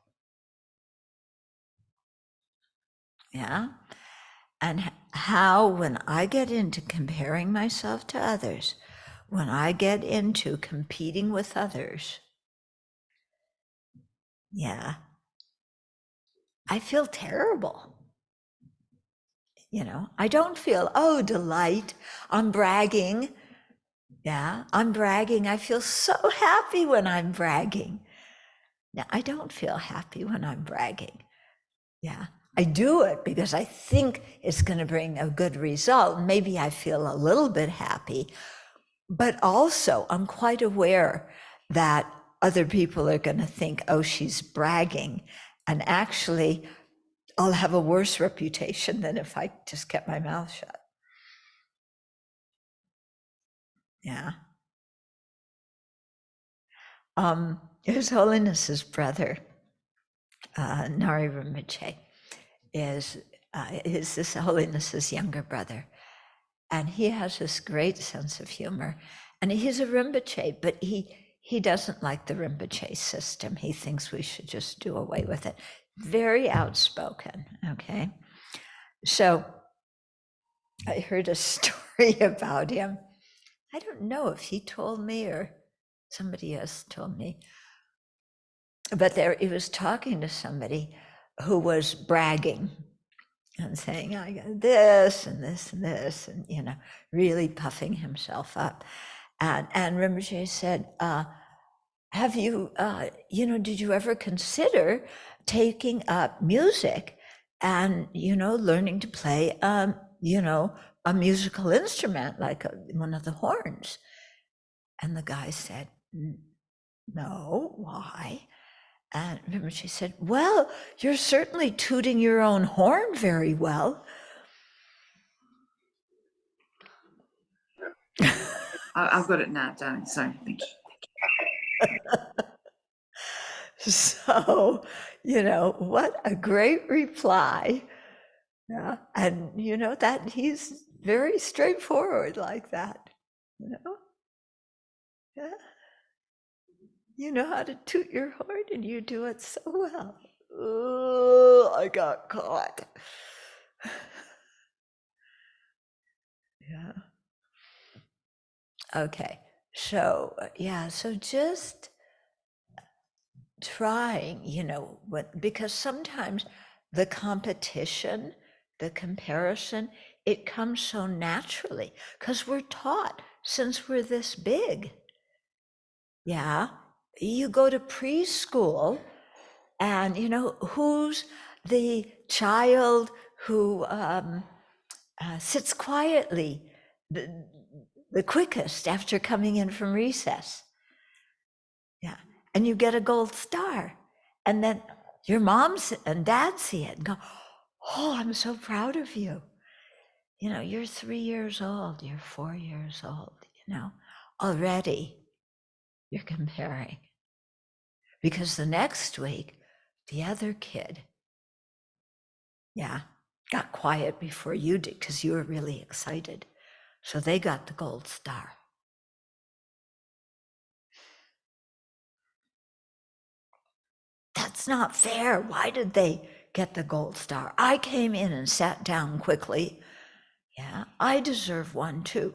Yeah. And how, when I get into comparing myself to others, when I get into competing with others, yeah, I feel terrible. I don't feel, oh, delight, I'm bragging. Yeah, I'm bragging. I feel so happy when I'm bragging. Now, I don't feel happy when I'm bragging. Yeah, I do it because I think it's going to bring a good result. Maybe I feel a little bit happy, but also I'm quite aware that other people are going to think, oh, she's bragging. And actually, I'll have a worse reputation than if I just kept my mouth shut. Yeah. His Holiness's brother, Nari Rinpoche, is His Holiness's younger brother. And he has this great sense of humor. And he's a Rinpoche, but he doesn't like the Rinpoche system. He thinks we should just do away with it. Very outspoken, okay? So I heard a story about him. I don't know if he told me or somebody else told me, but there he was talking to somebody who was bragging and saying, I got this and this and this, and, you know, really puffing himself up. And Rinpoche said, have you, you know, did you ever consider taking up music and, you know, learning to play, you know, a musical instrument like one of the horns? And the guy said, no, why? And Rinpoche said, well, you're certainly tooting your own horn very well. I've got it now, darling. Sorry, thank you. So, you know, what a great reply. Yeah. And, you know, that he's very straightforward like that, you know? Yeah. You know how to toot your horn and you do it so well. Oh, I got caught. Yeah. Okay. So, yeah, so just trying, you know, because sometimes the competition, the comparison, it comes so naturally because we're taught since we're this big. Yeah. You go to preschool and, you know, who's the child who sits quietly the quickest after coming in from recess? Yeah. And you get a gold star. And then your mom and dad see it and go, oh, I'm so proud of you. You know, you're 3 years old, you're 4 years old, you know, already you're comparing. Because the next week, the other kid, yeah, got quiet before you did because you were really excited. So they got the gold star. That's not fair. Why did they get the gold star? I came in and sat down quickly. Yeah, I deserve one too.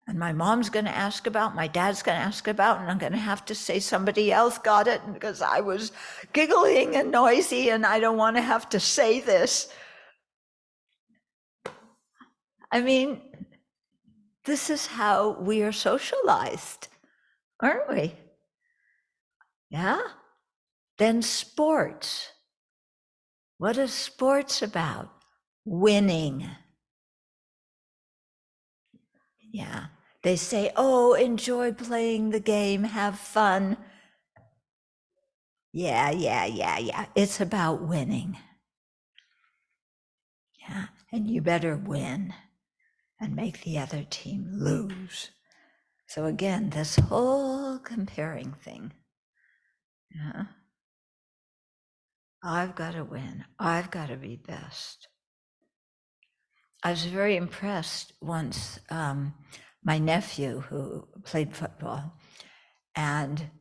And my mom's going to ask about, my dad's going to ask about, and I'm going to have to say somebody else got it because I was giggling and noisy and I don't want to have to say this. I mean, this is how we are socialized, aren't we? Yeah? Then sports. What is sports about? Winning. Yeah. They say, oh, enjoy playing the game, have fun. Yeah. It's about winning. Yeah. And you better win and make the other team lose. So again, this whole comparing thing. Yeah. I've got to win. I've got to be best. I was very impressed once, my nephew who played football, and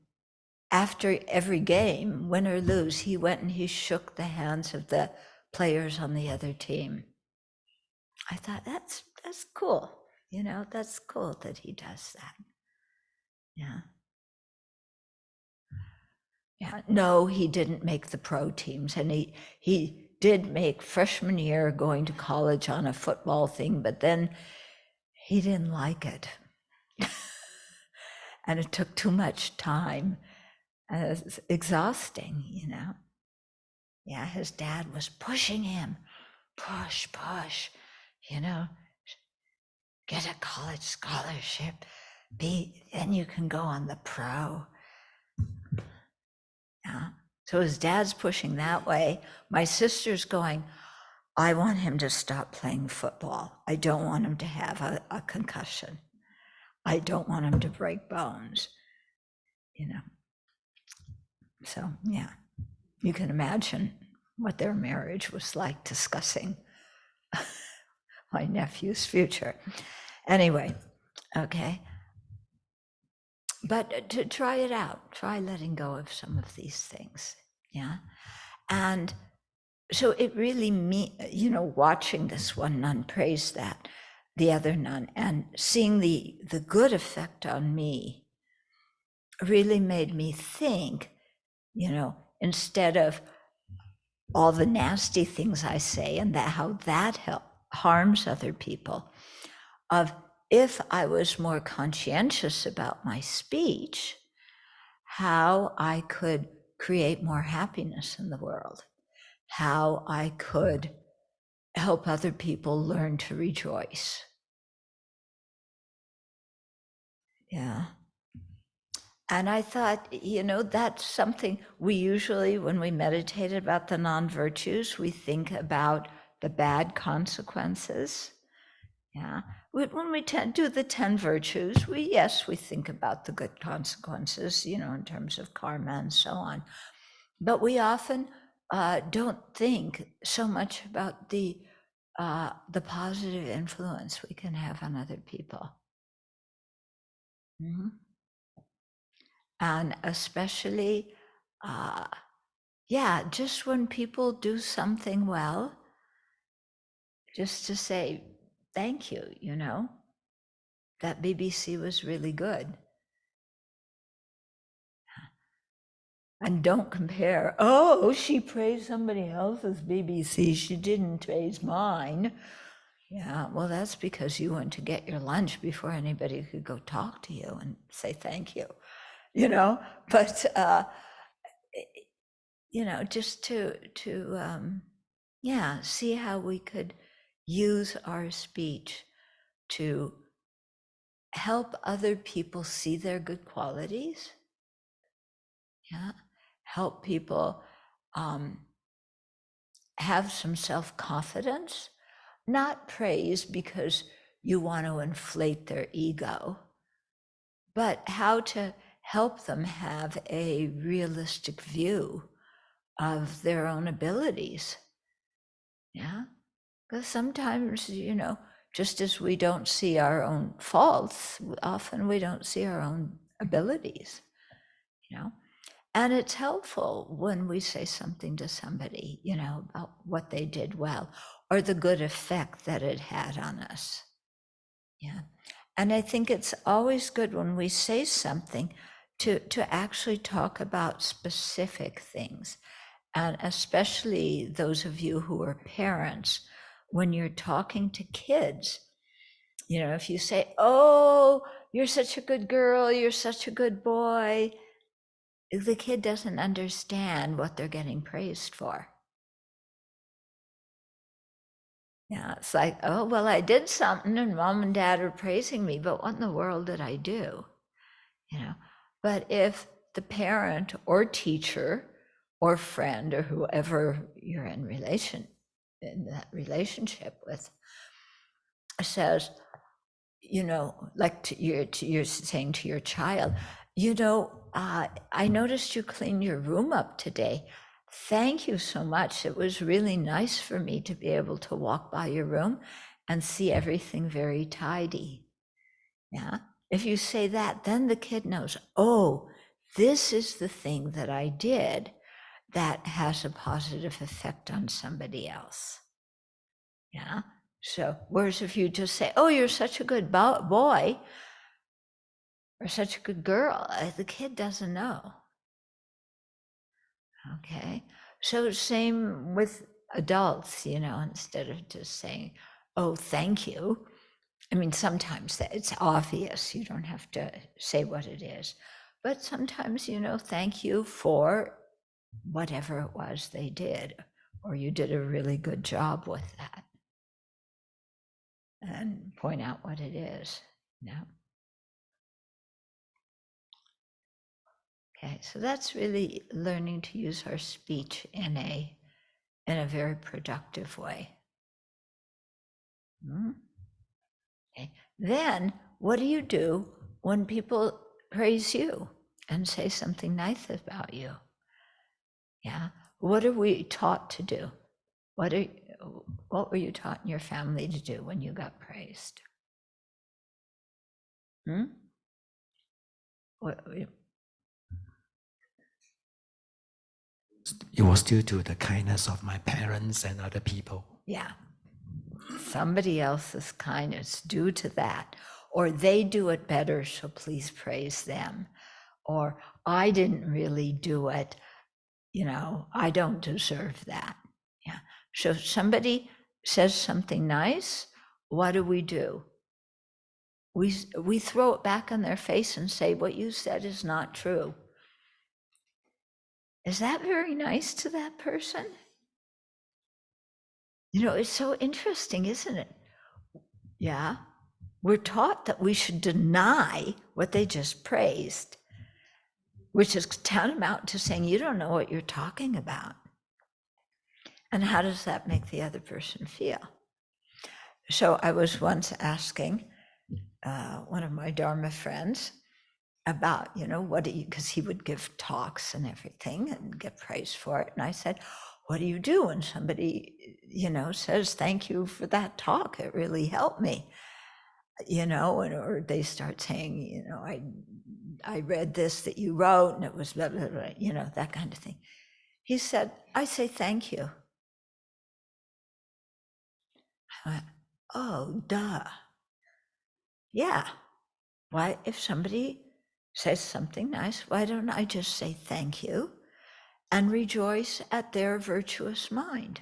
after every game, win or lose, he went and he shook the hands of the players on the other team. I thought that's cool. You know, that's cool that he does that. Yeah. Yeah. No, he didn't make the pro teams, and he did make freshman year going to college on a football thing, but then he didn't like it. And it took too much time. And it was exhausting, you know. Yeah, his dad was pushing him, push, you know, get a college scholarship, then you can go on the pro. Yeah. So his dad's pushing that way. My sister's going, I want him to stop playing football. I don't want him to have a concussion. I don't want him to break bones, you know. So, yeah, you can imagine what their marriage was like discussing my nephew's future. Anyway, okay. But to try it out, try letting go of some of these things, yeah? And so it really watching this one nun praise that, the other nun, and seeing the good effect on me really made me think, instead of all the nasty things I say and how that harms other people, of if I was more conscientious about my speech, how I could create more happiness in the world, how I could help other people learn to rejoice. Yeah. And I thought, that's something we usually, when we meditate about the non-virtues, we think about the bad consequences. Yeah. When we do the 10 virtues, we think about the good consequences, in terms of karma and so on. But we often don't think so much about the positive influence we can have on other people. Mm-hmm. And especially, just when people do something well, just to say, thank you, that BBC was really good. And don't compare, oh, she praised somebody else's BBC, she didn't praise mine. Yeah, well, that's because you went to get your lunch before anybody could go talk to you and say thank you, But, just to see how we could use our speech to help other people see their good qualities. Yeah, help people have some self-confidence, not praise because you want to inflate their ego, but how to help them have a realistic view of their own abilities. Yeah, because sometimes, just as we don't see our own faults, often we don't see our own abilities, And it's helpful when we say something to somebody, about what they did well or the good effect that it had on us. Yeah. And I think it's always good when we say something to actually talk about specific things. And especially those of you who are parents, when you're talking to kids, if you say, oh, you're such a good girl, you're such a good boy, the kid doesn't understand what they're getting praised for. Yeah, it's like, oh, well, I did something and mom and dad are praising me, but what in the world did I do? But if the parent or teacher or friend or whoever you're in that relationship with says, like you're saying to your child, I noticed you cleaned your room up today. Thank you so much. It was really nice for me to be able to walk by your room and see everything very tidy. Yeah. If you say that, then the kid knows, oh, this is the thing that I did that has a positive effect on somebody else. Yeah. So, whereas if you just say, oh, you're such a good boy or such a good girl, the kid doesn't know. Okay. So, same with adults, instead of just saying, oh, thank you. I mean, sometimes it's obvious. You don't have to say what it is. But sometimes, thank you for whatever it was they did, or you did a really good job with that. And point out what it is. Okay, so that's really learning to use our speech in a very productive way. Okay. Then what do you do when people praise you and say something nice about you? Yeah. What are we taught to do? What were you taught in your family to do when you got praised? What, It was due to the kindness of my parents and other people. Yeah. Somebody else's kindness due to that, or they do it better, so please praise them, or I didn't really do it, I don't deserve that. Yeah. So somebody says something nice, what do? We throw it back in their face and say, what you said is not true. Is that very nice to that person? It's so interesting, isn't it? Yeah. We're taught that we should deny what they just praised, which is tantamount to saying, you don't know what you're talking about. And how does that make the other person feel? So I was once asking one of my Dharma friends about, what do you, because he would give talks and everything and get praised for it. And I said, what do you do when somebody, says, thank you for that talk, it really helped me? Or they start saying, I read this that you wrote and it was blah, blah, blah, that kind of thing. He said, I say thank you. I went, oh, duh. Yeah. Why, if somebody says something nice, why don't I just say thank you and rejoice at their virtuous mind?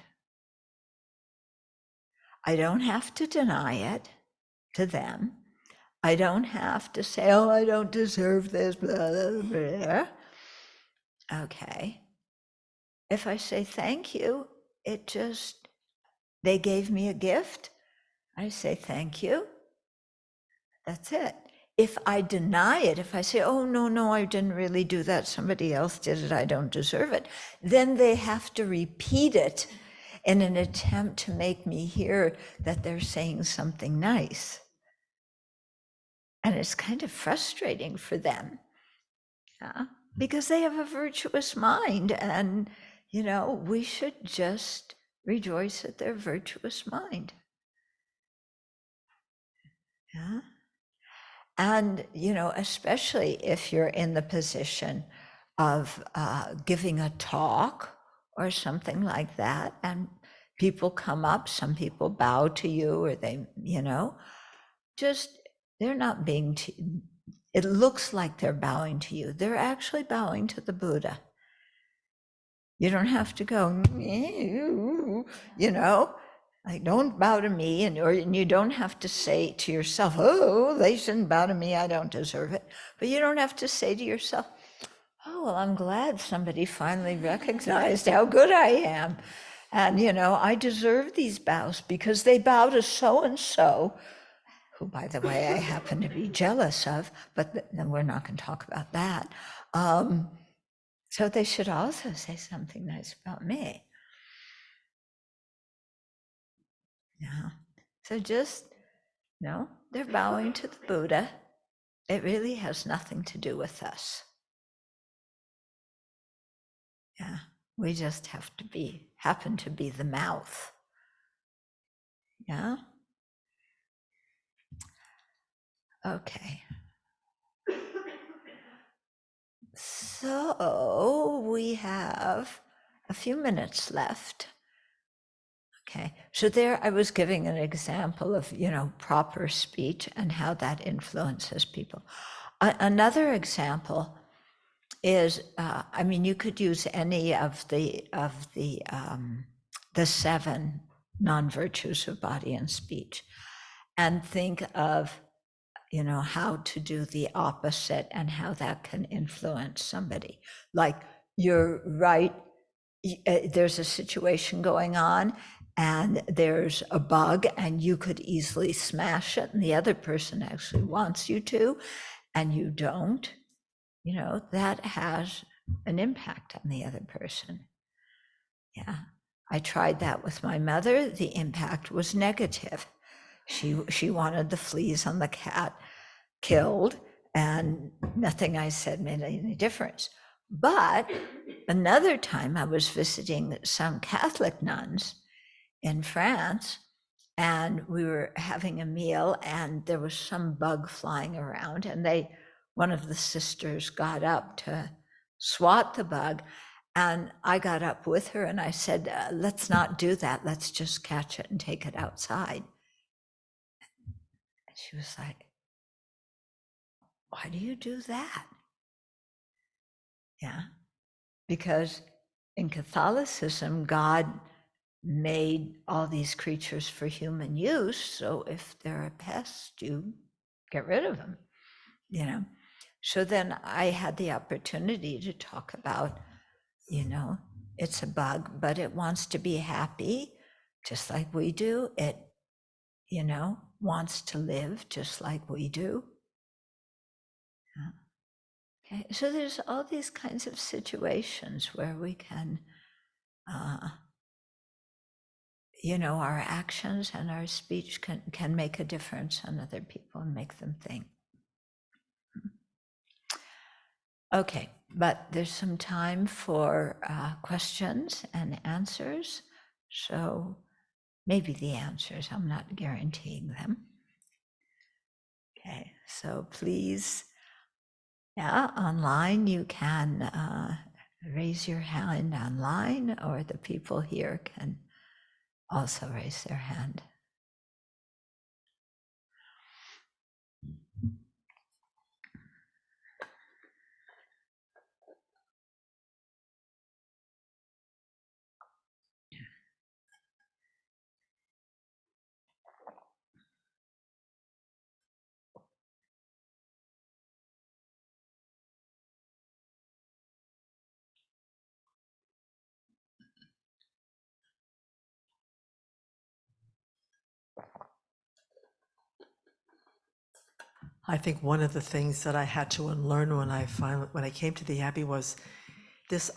I don't have to deny it to them. I don't have to say, oh, I don't deserve this, blah, blah, blah. Okay. If I say thank you, they gave me a gift. I say thank you. That's it. If I deny it, if I say, oh, no, I didn't really do that, somebody else did it, I don't deserve it, then they have to repeat it in an attempt to make me hear that they're saying something nice. And it's kind of frustrating for them, because they have a virtuous mind, and, we should just rejoice at their virtuous mind. Yeah. And, especially if you're in the position of giving a talk or something like that, and people come up, some people bow to you, or they, they're not being, it looks like they're bowing to you. They're actually bowing to the Buddha. You don't have to go, like, don't bow to me, and you don't have to say to yourself, oh, they shouldn't bow to me, I don't deserve it. But you don't have to say to yourself, oh, well, I'm glad somebody finally recognized how good I am. And, I deserve these bows because they bow to so-and-so, who, by the way, I happen to be jealous of, but then we're not going to talk about that. So they should also say something nice about me. Yeah. So just, they're bowing to the Buddha. It really has nothing to do with us. Yeah. We just happen to be the mouth. Yeah. Okay. So we have a few minutes left. Okay, so there I was giving an example of, proper speech and how that influences people. Another example is, you could use any of the 7 non-virtues of body and speech, and think of, how to do the opposite and how that can influence somebody. Like, you're right, there's a situation going on and there's a bug and you could easily smash it and the other person actually wants you to and you don't, that has an impact on the other person. Yeah, I tried that with my mother. The impact was negative. She wanted the fleas on the cat killed, and nothing I said made any difference. But another time I was visiting some Catholic nuns in France, and we were having a meal, and there was some bug flying around, and one of the sisters got up to swat the bug, And I got up with her and I said, let's not do that. Let's just catch it and take it outside. And she was like, why do you do that? Yeah, because in Catholicism, God made all these creatures for human use. So if they're a pest, you get rid of them, you know? So then I had the opportunity to talk about, it's a bug, but it wants to be happy, just like we do. It, wants to live just like we do. Okay, so there's all these kinds of situations where we can, our actions and our speech can make a difference on other people and make them think. Okay, but there's some time for questions and answers. So maybe the answers, I'm not guaranteeing them. Okay, so please, online you can raise your hand online, or the people here can also raise their hand. I think one of the things that I had to unlearn when I came to the Abbey was this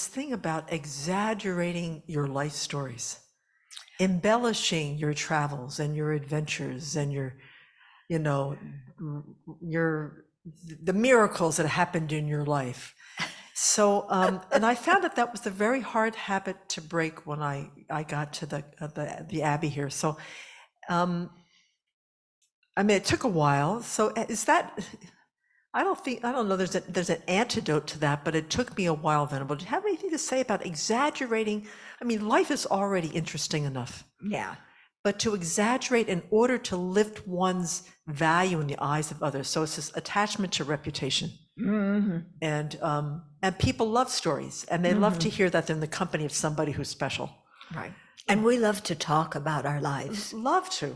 thing about exaggerating your life stories, embellishing your travels and your adventures and the miracles that happened in your life. So, and I found that was a very hard habit to break when I got to the Abbey here. So, it took a while. So is that, I don't know, there's an antidote to that, but it took me a while, Venerable. Do you have anything to say about exaggerating? Life is already interesting enough. Yeah. But to exaggerate in order to lift one's value in the eyes of others. So it's this attachment to reputation. Mm-hmm. And people love stories, and they love to hear that they're in the company of somebody who's special. Right. And we love to talk about our lives. Love to.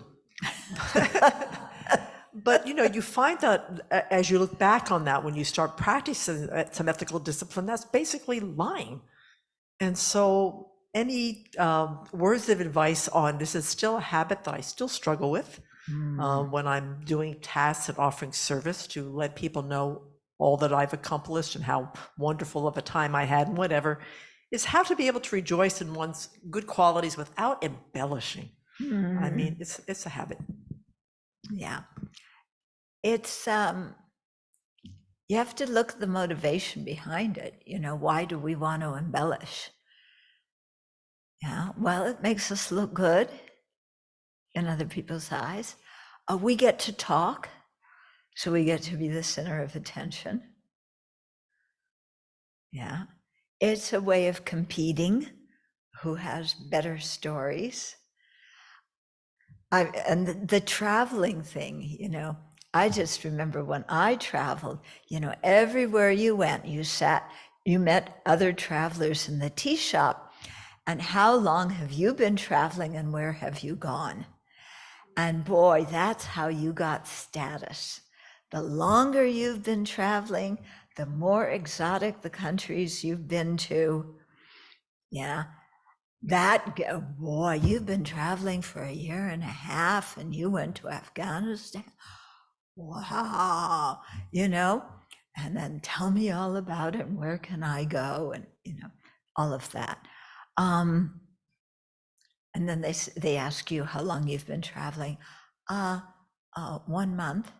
But you find that as you look back on that, when you start practicing some ethical discipline, that's basically lying. And so any words of advice on this is still a habit that I still struggle with when I'm doing tasks and offering service, to let people know all that I've accomplished and how wonderful of a time I had and whatever, is how to be able to rejoice in one's good qualities without embellishing. It's a habit. Yeah. It's, you have to look at the motivation behind it. Why do we want to embellish? Yeah, well, it makes us look good in other people's eyes. We get to talk, so we get to be the center of attention. Yeah, it's a way of competing. Who has better stories? And the traveling thing, I just remember when I traveled, everywhere you went, you met other travelers in the tea shop. And how long have you been traveling and where have you gone? And boy, that's how you got status. The longer you've been traveling, the more exotic the countries you've been to. Yeah. Boy, you've been traveling for 1.5 years and you went to Afghanistan. Wow, and then tell me all about it and where can I go, and all of that. And then they ask you how long you've been traveling. 1 month.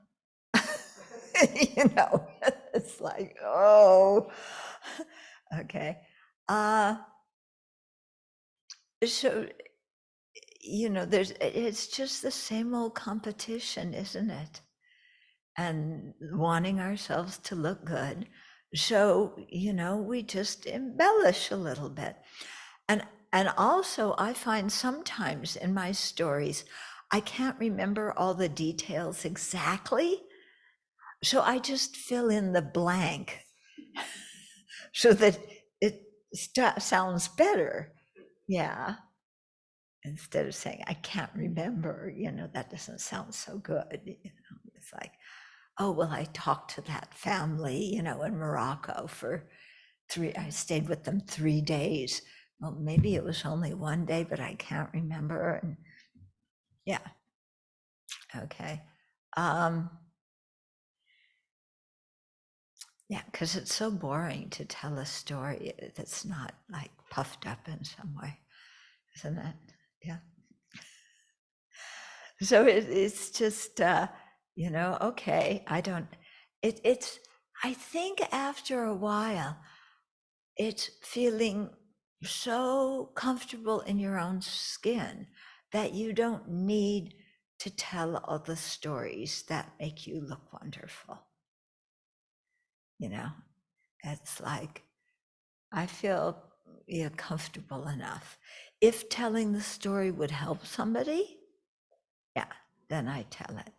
It's like, oh, okay. So, it's just the same old competition, isn't it? And wanting ourselves to look good, So, we just embellish a little bit. And also I find sometimes in my stories, I can't remember all the details exactly. So I just fill in the blank so that it sounds better. Yeah. Instead of saying, I can't remember, that doesn't sound so good. It's like, oh, well, I talked to that family, in Morocco I stayed with them 3 days. Well, maybe it was only 1 day, but I can't remember. And yeah. Okay. Yeah, because it's so boring to tell a story that's not like puffed up in some way, isn't it? Yeah. So it's just, okay, I think after a while, it's feeling so comfortable in your own skin that you don't need to tell all the stories that make you look wonderful. It's like, I feel comfortable enough. If telling the story would help somebody, yeah, then I tell it,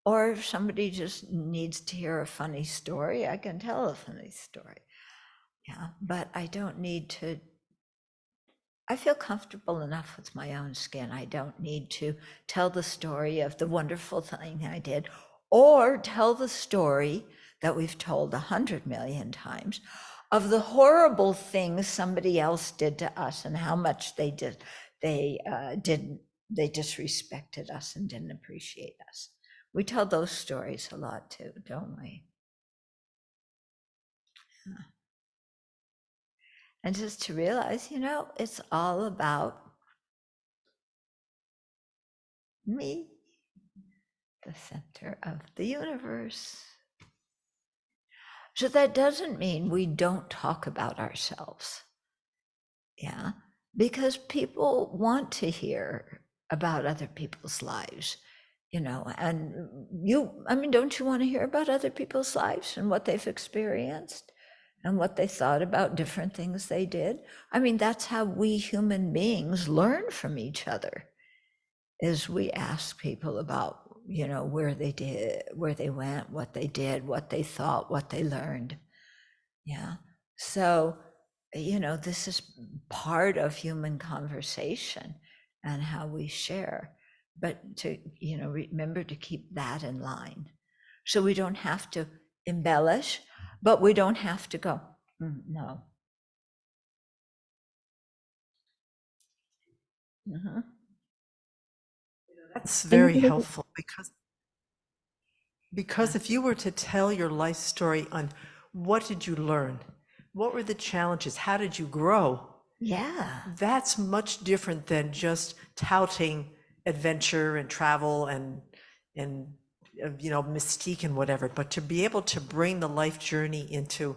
Or if somebody just needs to hear a funny story, I can tell a funny story. Yeah, but I don't need to. I feel comfortable enough with my own skin. I don't need to tell the story of the wonderful thing I did, or tell the story that we've told 100 million times of the horrible things somebody else did to us and how much they disrespected us and didn't appreciate us. We tell those stories a lot too, don't we? And just to realize, it's all about me, the center of the universe. So that doesn't mean we don't talk about ourselves. Yeah, because people want to hear about other people's lives, and don't you want to hear about other people's lives and what they've experienced and what they thought about different things they did? That's how we human beings learn from each other, is we ask people about, where they went, what they did, what they thought, what they learned. Yeah. So, this is part of human conversation and how we share, but to, remember to keep that in line. So we don't have to embellish, but we don't have to go, no. Mhm. That's very And helpful because if you were to tell your life story on what did you learn, what were the challenges, how did you grow, Yeah. that's much different than just touting adventure and travel and mystique and whatever. But to be able to bring the life journey into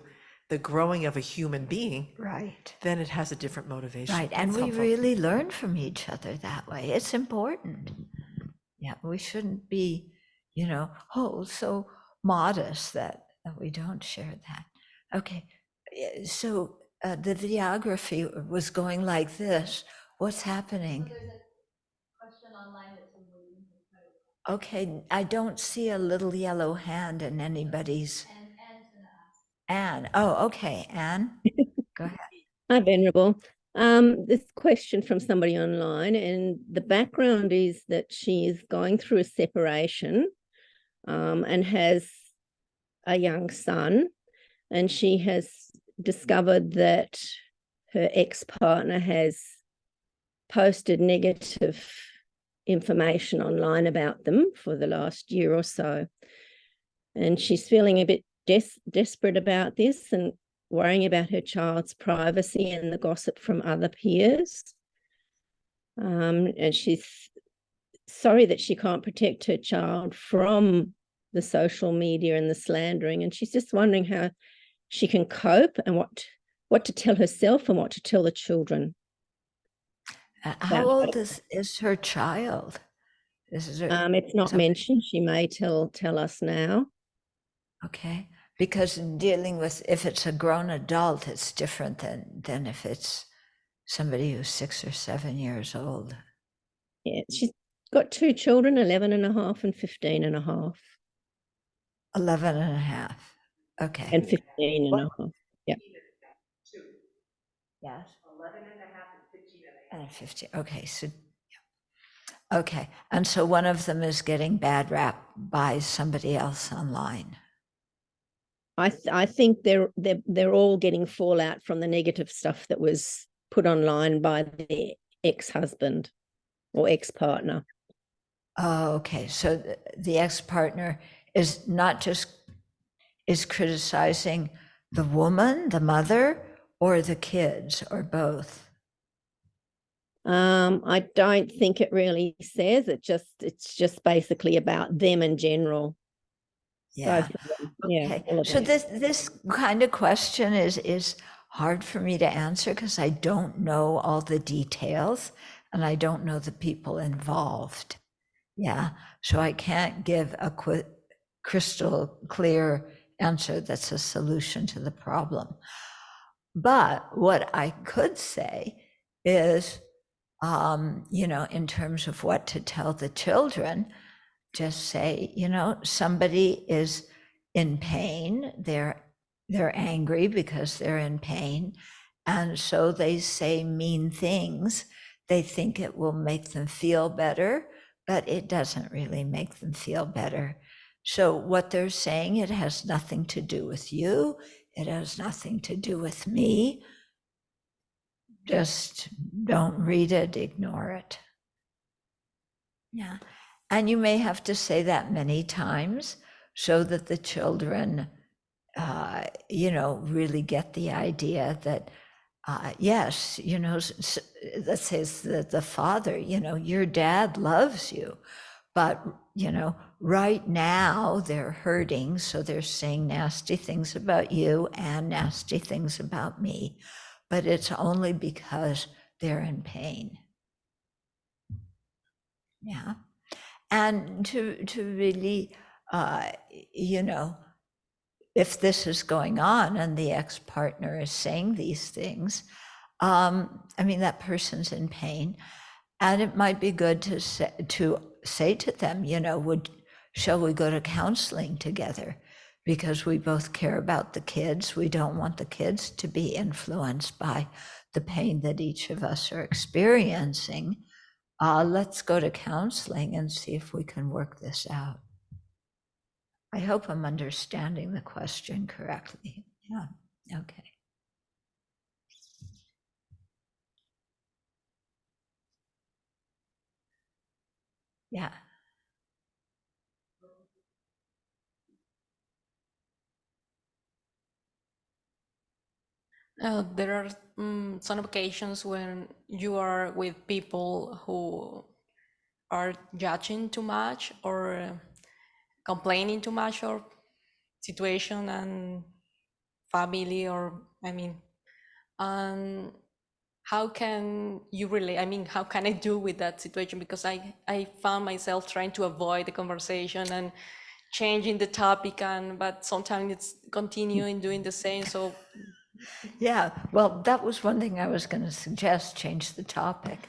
the growing of a human being, Right. then it has a different motivation. Right. And That's we helpful. really learn from each other that way. It's important. Yeah, we shouldn't be, so modest that we don't share that. Okay, so the videography was going like this. What's happening? There's a question online that's in the Okay, I don't see a little yellow hand in anybody's. and Anne's gonna ask. Anne. Oh, okay, Anne, go ahead. Hi, Venerable. This question from somebody online, and the background is that she is going through a separation and has a young son, and she has discovered that her ex-partner has posted negative information online about them for the last year or so. And she's feeling a bit desperate about this and worrying about her child's privacy and the gossip from other peers. And she's sorry that she can't protect her child from the social media and the slandering. And she's just wondering how she can cope and what to tell herself and what to tell the children. How old is her child? It's not mentioned. She may tell us now. Okay, Because dealing with, if it's a grown adult, it's different than if it's somebody who's 6 or 7 years old. Yeah, she's got 2 children, 11 and a half and 15 and a half. 11 and a half. Okay. And 15 and a half. Yeah. Yes. 11 and a half and 15. Okay. So, yeah. Okay. And so one of them is getting bad rap by somebody else online. I think they're all getting fallout from the negative stuff that was put online by the ex-husband or ex-partner. Oh, okay. So the ex-partner is not just is criticizing the woman, the mother, or the kids, or both. I don't think it really says. It's just basically about them in general. Yeah. Both of them. Yeah. Okay. all of So them. this kind of question is hard for me to answer because I don't know all the details and I don't know the people involved. Yeah. So I can't give a crystal clear answer that's a solution to the problem. But what I could say is, in terms of what to tell the children, just say, somebody is in pain. They're angry because they're in pain. And so they say mean things. They think it will make them feel better, but it doesn't really make them feel better. So what they're saying, it has nothing to do with you. It has nothing to do with me. Just don't read it, ignore it. Yeah. And you may have to say that many times so that the children, really get the idea that, yes, let's say it's the father, your dad loves you, but, right now they're hurting. So they're saying nasty things about you and nasty things about me, but it's only because they're in pain. Yeah. And to really, if this is going on and the ex-partner is saying these things, that person's in pain, and it might be good to say to them, shall we go to counseling together? Because we both care about the kids. We don't want the kids to be influenced by the pain that each of us are experiencing. Let's go to counseling and see if we can work this out. I hope I'm understanding the question correctly. Yeah, okay. Yeah. There are some occasions when you are with people who are judging too much or complaining too much or situation and family, or and how can you relate? How can I do with that situation? Because I found myself trying to avoid the conversation and changing the topic, but sometimes it's continuing doing the same. So Yeah, well, that was one thing I was going to suggest, change the topic.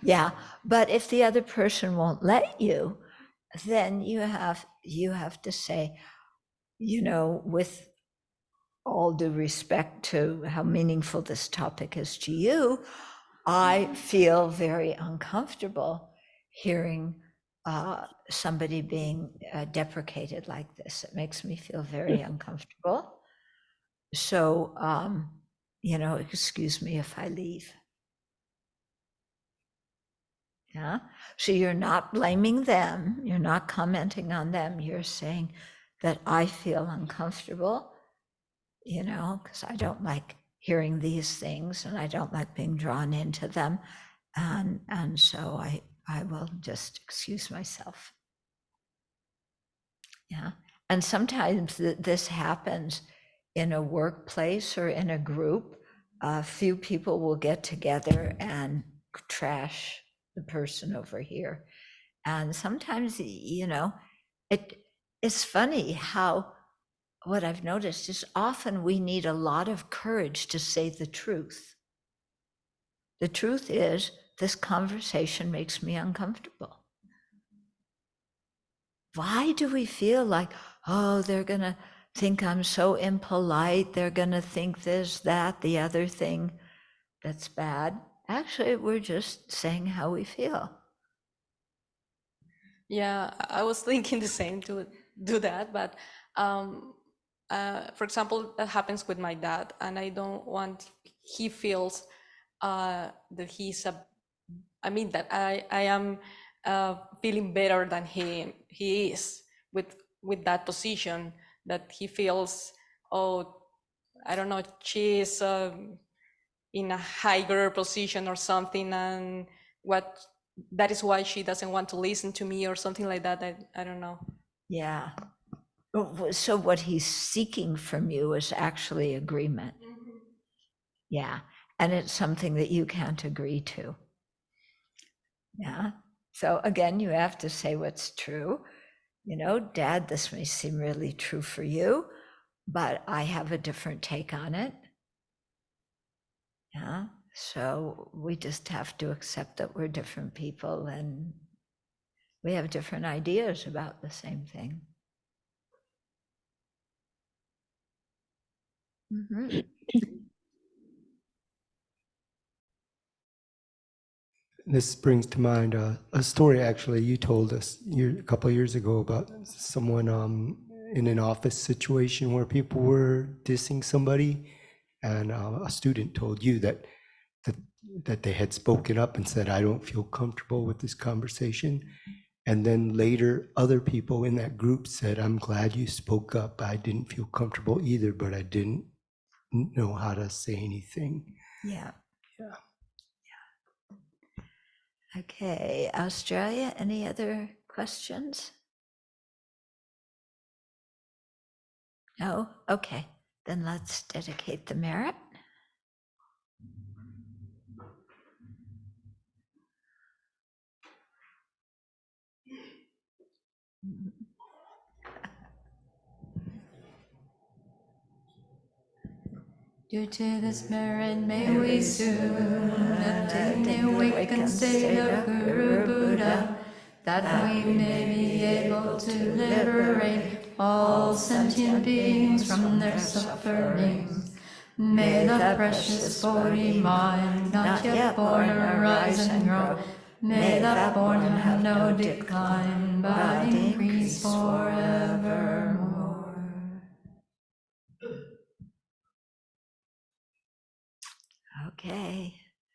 Yeah, but if the other person won't let you, then you have to say, with all due respect to how meaningful this topic is to you, I feel very uncomfortable hearing somebody being deprecated like this. It makes me feel very uncomfortable. So, excuse me if I leave. Yeah. So you're not blaming them. You're not commenting on them. You're saying that I feel uncomfortable, because I don't like hearing these things and I don't like being drawn into them. And so I will just excuse myself. Yeah. And sometimes this happens in a workplace or in a group. A few people will get together and trash the person over here. And sometimes, it's funny how what I've noticed is often we need a lot of courage to say the truth. The truth is, this conversation makes me uncomfortable. Why do we feel like, oh, they're going to think I'm so impolite, they're going to think this, that, the other thing that's bad? Actually, we're just saying how we feel. Yeah, I was thinking the same to do that, but for example, that happens with my dad, and I don't want he feels that he's a, I mean that I am feeling better than he is with that position, that he feels, oh, I don't know, she is in a higher position or something, and what that is why she doesn't want to listen to me or something like that. I don't know. Yeah. So what he's seeking from you is actually agreement. Yeah. And it's something that you can't agree to. Yeah. So again, you have to say what's true. You know, Dad, this may seem really true for you, but I have a different take on it. Yeah. So we just have to accept that we're different people and we have different ideas about the same thing. Mm-hmm. This brings to mind a story actually you told us a couple of years ago about someone in an office situation where people were dissing somebody, and a student told you that they had spoken up and said, I don't feel comfortable with this conversation. And then later, other people in that group said, I'm glad you spoke up. I didn't feel comfortable either, but I didn't know how to say anything. Yeah. Yeah. Okay, Australia, any other questions? No? Okay, then let's dedicate the merit. Due to this merit, may we soon attain the awakened state of Guru Buddha, that we may be able to liberate all sentient beings from their sufferings. May the precious Bodhi mind, not yet born, arise and grow. May the born have no decline, but increase forevermore. Okay.